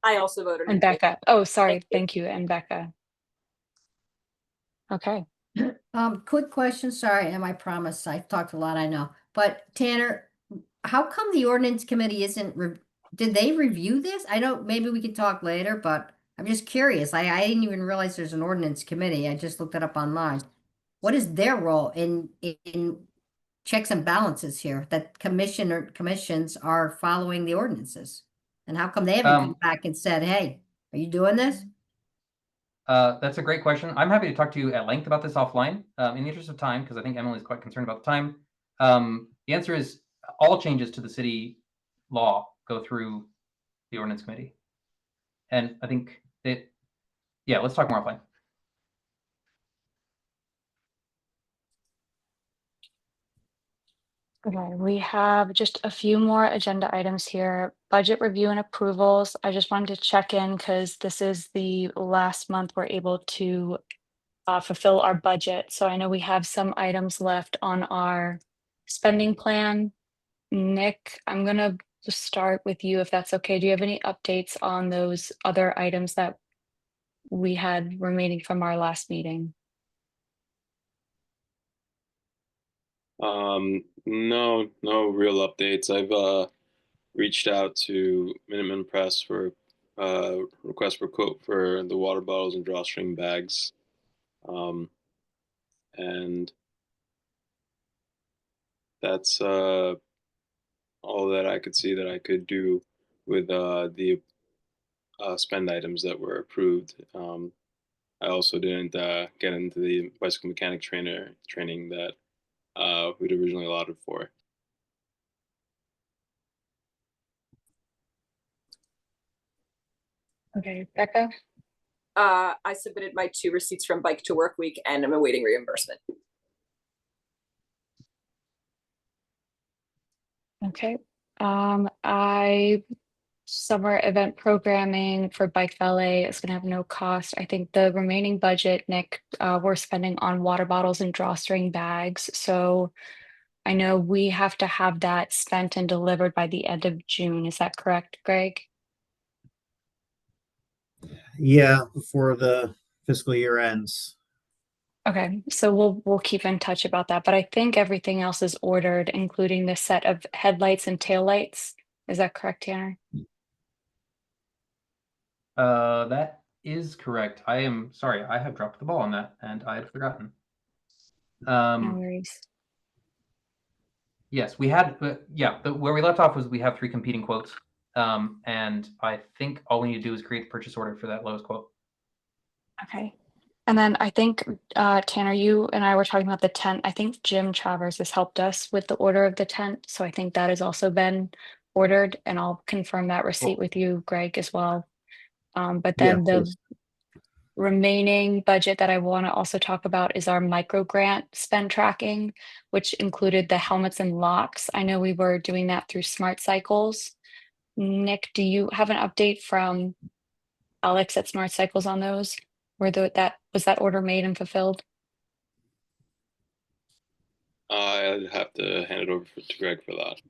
I also voted. And Becca. Oh, sorry. Thank you. Thank you. And Becca. Okay. Quick question, sorry, and I promise I've talked a lot, I know. But Tanner, how come the ordinance committee isn't, did they review this? I know maybe we could talk later, but I'm just curious. I didn't even realize there's an ordinance committee. I just looked it up online. What is their role in checks and balances here, that commissions are following the ordinances? And how come they haven't come back and said, hey, are you doing this? That's a great question. I'm happy to talk to you at length about this offline. In the interest of time, because I think Emily's quite concerned about the time. The answer is all changes to the city law go through the ordinance committee. And I think that, yeah, let's talk more offline. Okay, we have just a few more agenda items here. Budget review and approvals. I just wanted to check in because this is the last month we're able to fulfill our budget. So I know we have some items left on our spending plan. Nick, I'm gonna just start with you if that's okay. Do you have any updates on those other items that we had remaining from our last meeting? No real updates. I've reached out to Minuteman Press for request for quote for the water bottles and drawstring bags. And that's all that I could see that I could do with the spend items that were approved. I also didn't get into the bicycle mechanic training that we'd originally allotted for. Okay, Becca? I submitted my 2 receipts from Bike to Work Week and I'm awaiting reimbursement. Okay. Summer event programming for Bike Valet is going to have no cost. I think the remaining budget, Nick, we're spending on water bottles and drawstring bags. So I know we have to have that spent and delivered by the end of June. Is that correct, Greg? Yeah, before the fiscal year ends. Okay, so we'll keep in touch about that, but I think everything else is ordered, including the set of headlights and taillights. Is that correct, Tanner? That is correct. I am sorry, I have dropped the ball on that, and I had forgotten. No worries. Yes, we had, where we left off was we have 3 competing quotes. And I think all we need to do is create the purchase order for that lowest quote. Okay. And then I think, Tanner, you and I were talking about the tent. I think Jim Travers has helped us with the order of the tent. So I think that has also been ordered, and I'll confirm that receipt with you, Greg, as well. But Yeah, then the please. remaining budget that I want to also talk about is our micro grant spend tracking, which included the helmets and locks. I know we were doing that through Smart Cycles. Nick, do you have an update from Alex at Smart Cycles on those? Was that order made and fulfilled? I'd have to hand it over to Greg for that.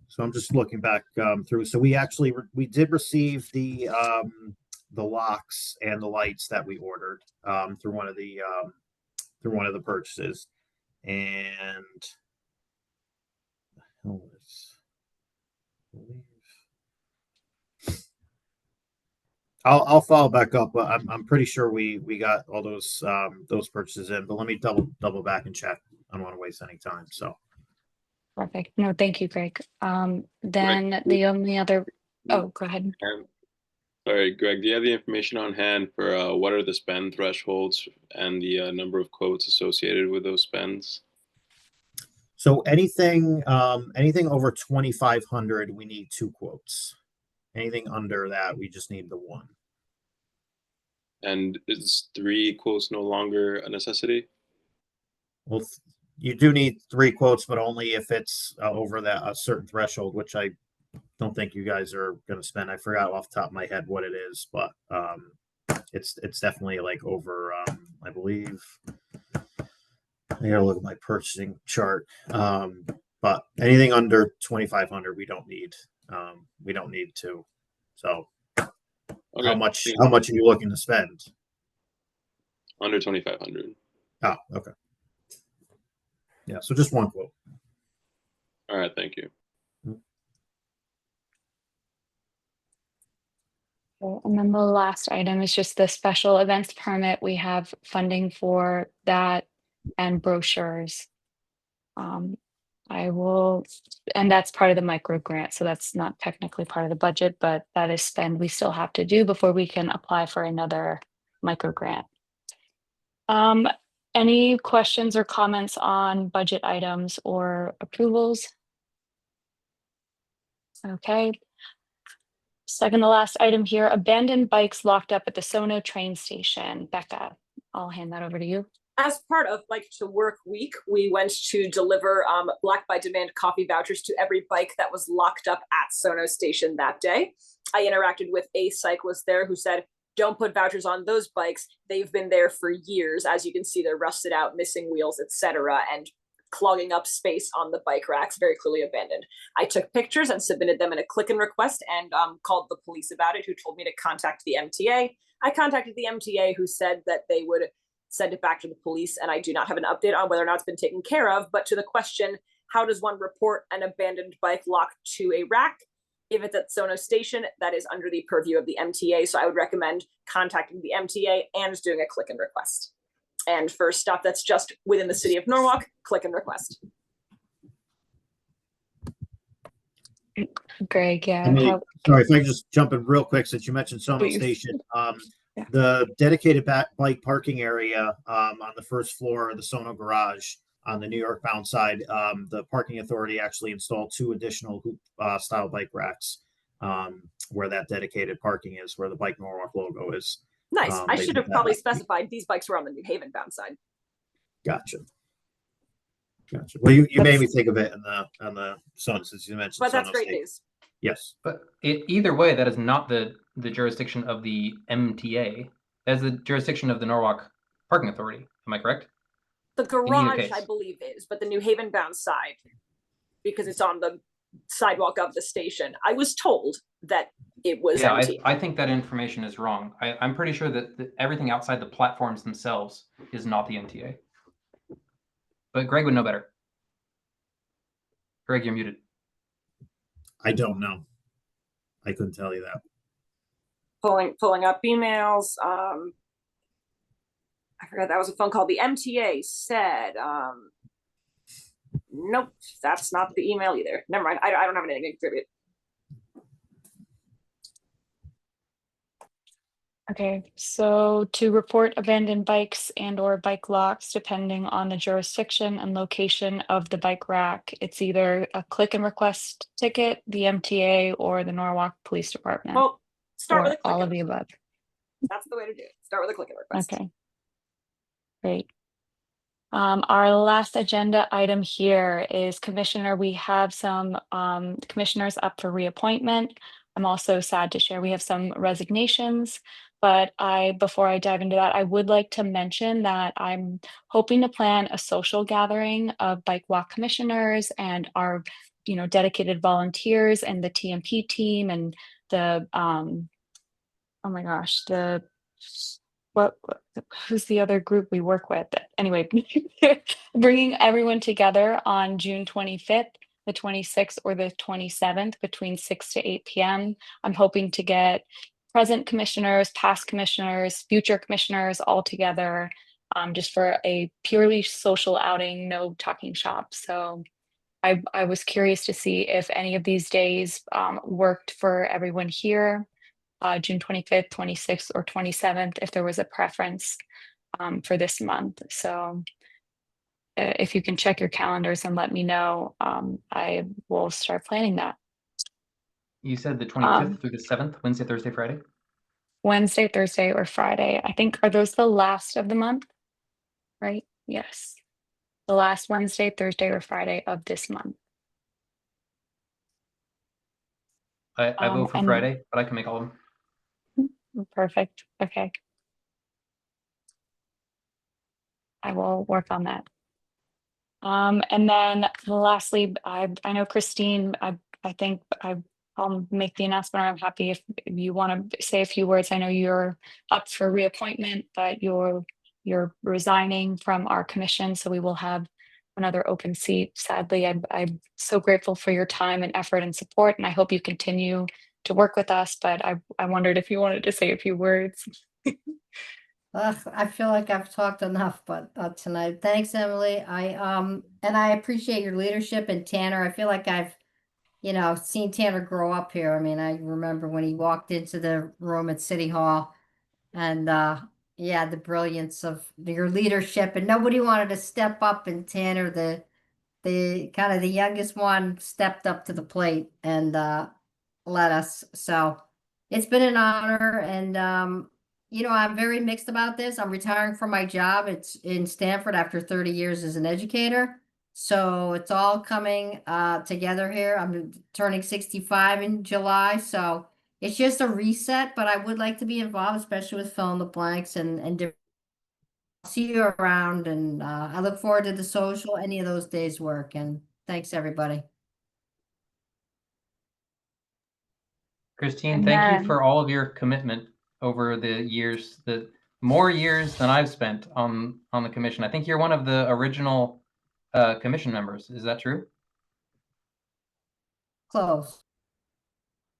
So I'm just looking back through. So we actually we did receive the locks and the lights that we ordered through one of the purchases, and I'll follow back up, but I'm pretty sure we got all those purchases in. But let me double back and check. I don't want to waste any time. So Perfect. No, thank you, Greg. Then the only other, oh, go ahead. Sorry, Greg, do you have the information on hand for what are the spend thresholds and the number of quotes associated with those spends? So anything over 2,500, we need 2 quotes. Anything under that, we just need the 1. And is 3 quotes no longer a necessity? Well, you do need 3 quotes, but only if it's over that a certain threshold, which I don't think you guys are going to spend. I forgot off the top of my head what it is, but it's definitely like over. I believe I gotta look at my purchasing chart. But anything under 2,500, we don't need. We don't need to. So, Okay. how much are you looking to spend? Under 2,500. Oh, okay. Yeah, so just 1 quote. All right, thank you. And then the last item is just the special events permit. We have funding for that and brochures. And that's part of the micro grant, so that's not technically part of the budget, but that is spend we still have to do before we can apply for another micro grant. Any questions or comments on budget items or approvals? Okay. Second to last item here, abandoned bikes locked up at the Sono train station. Becca, I'll hand that over to you. As part of Bike to Work week, we went to deliver Black by Demand coffee vouchers to every bike that was locked up at Sono Station that day. I interacted with a cyclist there who said, don't put vouchers on those bikes. They've been there for years. As you can see, they're rusted out, missing wheels, etc., and clogging up space on the bike racks, very clearly abandoned. I took pictures and submitted them in a click and request and called the police about it, who told me to contact the MTA. I contacted the MTA, who said that they would send it back to the police, and I do not have an update on whether or not it's been taken care of. But to the question, how does one report an abandoned bike locked to a rack? If it's at Sono Station, that is under the purview of the MTA. So I would recommend contacting the MTA and doing a click and request. And for stuff that's just within the city of Norwalk, click and request. Greg, yeah. Sorry, if I just jump in real quick, since you mentioned Sono Please. Station. Yeah. The dedicated bike parking area on the first floor of the Sono garage on the New York bound side, the parking authority actually installed 2 additional hoop style bike racks where that dedicated parking is, where the Bike Norwalk logo is. Nice. I they should did have that. probably specified these bikes were on the New Haven bound side. Gotcha. Well, you made me think of it on the Sono, since you mentioned. But that's Sono great State. news. Yes. But either way, that is not the jurisdiction of the MTA. That is the jurisdiction of the Norwalk Parking Authority. Am I correct? The garage, I case. believe, is, but the New Haven bound side, because it's on the sidewalk of the station, I was told that it was Yeah, empty. I think that information is wrong. I'm pretty sure that everything outside the platforms themselves is not the MTA. But Greg would know better. Greg, you're muted. I don't know. I couldn't tell you that. Pulling up emails. I forgot that was a phone call. The MTA said, nope, that's not the email either. Never mind. I don't have anything to contribute. Okay, so to report abandoned bikes and or bike locks, depending on the jurisdiction and location of the bike rack, it's either a click and request ticket, the MTA, or the Norwalk Police Department, Well, start with or a click all and of the above. That's the way to do it. Start with a click and request. Okay. Great. Our last agenda item here is commissioner. We have some commissioners up for reappointment. I'm also sad to share we have some resignations, but before I dive into that, I would like to mention that I'm hoping to plan a social gathering of bike walk commissioners and our, dedicated volunteers and the TMP team and the oh my gosh, who's the other group we work with? Anyway, bringing everyone together on June 25th, the 26th, or the 27th between 6 to 8 p.m. I'm hoping to get present commissioners, past commissioners, future commissioners all together just for a purely social outing, no talking shop. So I was curious to see if any of these days worked for everyone here. June 25th, 26th, or 27th, if there was a preference for this month. So if you can check your calendars and let me know, I will start planning that. You said the 25th through the 7th, Wednesday, Thursday, Friday? Wednesday, Thursday, or Friday. I think, are those the last of the month? Right? Yes. The last Wednesday, Thursday, or Friday of this month. I vote for Friday, but I can make all of them. Perfect. Okay. I will work on that. And then lastly, I know Christine, I think I'll make the announcement. I'm happy if you want to say a few words. I know you're up for reappointment, but you're resigning from our commission, so we will have another open seat. Sadly, I'm so grateful for your time and effort and support, and I hope you continue to work with us. But I wondered if you wanted to say a few words. I feel like I've talked enough, but tonight, thanks, Emily. And I appreciate your leadership, and Tanner. I feel like I've, seen Tanner grow up here. I mean, I remember when he walked into the room at City Hall, and yeah, the brilliance of your leadership, and nobody wanted to step up, and Tanner, the kind of the youngest one, stepped up to the plate and led us. So it's been an honor, and I'm very mixed about this. I'm retiring from my job. It's in Stanford after 30 years as an educator. So it's all coming together here. I'm turning 65 in July. So it's just a reset, but I would like to be involved, especially with fill in the blanks and different. See you around, and I look forward to the social, any of those days work. And thanks, everybody. Christine, thank you for all of your commitment over the years, more years than I've spent on the commission. I think you're one of the original commission members. Is that true? Close.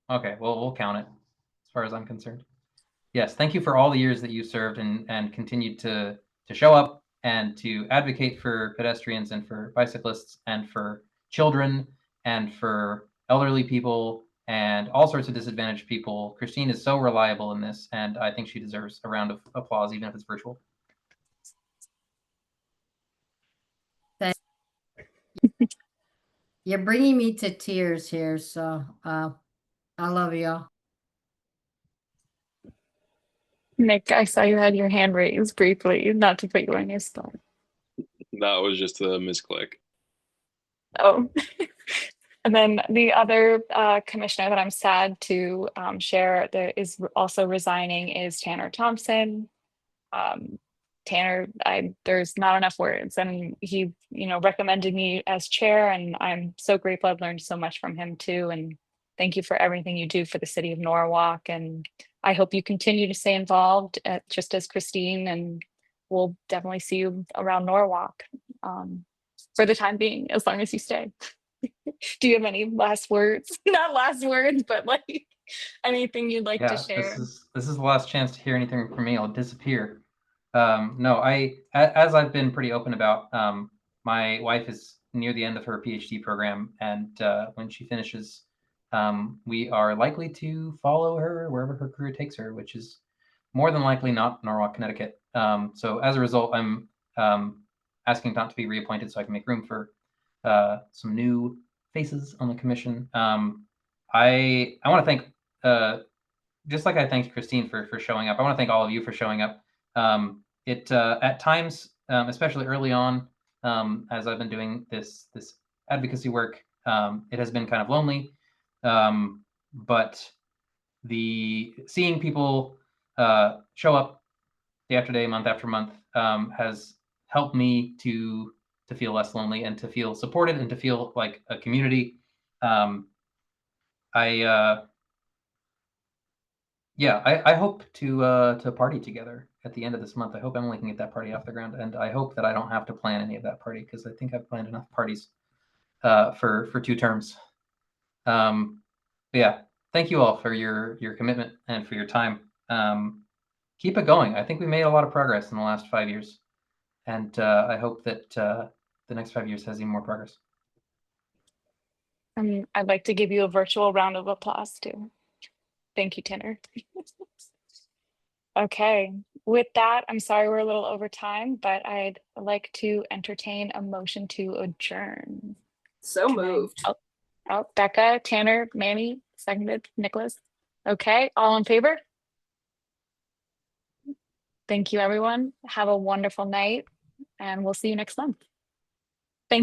Okay, well, we'll count it as far as I'm concerned. Yes, thank you for all the years that you served and continued to show up and to advocate for pedestrians and for bicyclists and for children and for elderly people and all sorts of disadvantaged people. Christine is so reliable in this, and I think she deserves a round of applause, even if it's virtual. You're bringing me to tears here, so I love y'all. Nick, I saw you had your hand raised briefly, not to put you on your spot. That was just a misclick. Oh. And then the other commissioner that I'm sad to share that is also resigning is Tanner Thompson. Tanner, there's not enough words, and he, recommended me as chair, and I'm so grateful. I've learned so much from him too, and thank you for everything you do for the city of Norwalk. And I hope you continue to stay involved, just as Christine, and we'll definitely see you around Norwalk for the time being, as long as you stay. Do you have any last words? Not last words, but like anything you'd like to share? This is the last chance to hear anything from me. I'll disappear. No, as I've been pretty open about, my wife is near the end of her PhD program, and when she finishes, we are likely to follow her wherever her career takes her, which is more than likely not Norwalk, Connecticut. So as a result, I'm asking not to be reappointed so I can make room for some new faces on the commission. I want to thank, just like I thanked Christine for showing up, I want to thank all of you for showing up. At times, especially early on, as I've been doing this advocacy work, it has been kind of lonely. But seeing people show up day after day, month after month, has helped me to feel less lonely and to feel supported and to feel like a community. I hope to party together at the end of this month. I hope Emily can get that party off the ground, and I hope that I don't have to plan any of that party, because I think I've planned enough parties for 2 terms. Yeah, thank you all for your commitment and for your time. Keep it going. I think we made a lot of progress in the last 5 years, and I hope that the next 5 years has even more progress. I'd like to give you a virtual round of applause too. Thank you, Tanner. Okay, with that, I'm sorry we're a little over time, but I'd like to entertain a motion to adjourn. So moved. Oh, Becca, Tanner, Manny, seconded, Nicholas. Okay, all in favor? Thank you, everyone. Have a wonderful night, and we'll see you next month.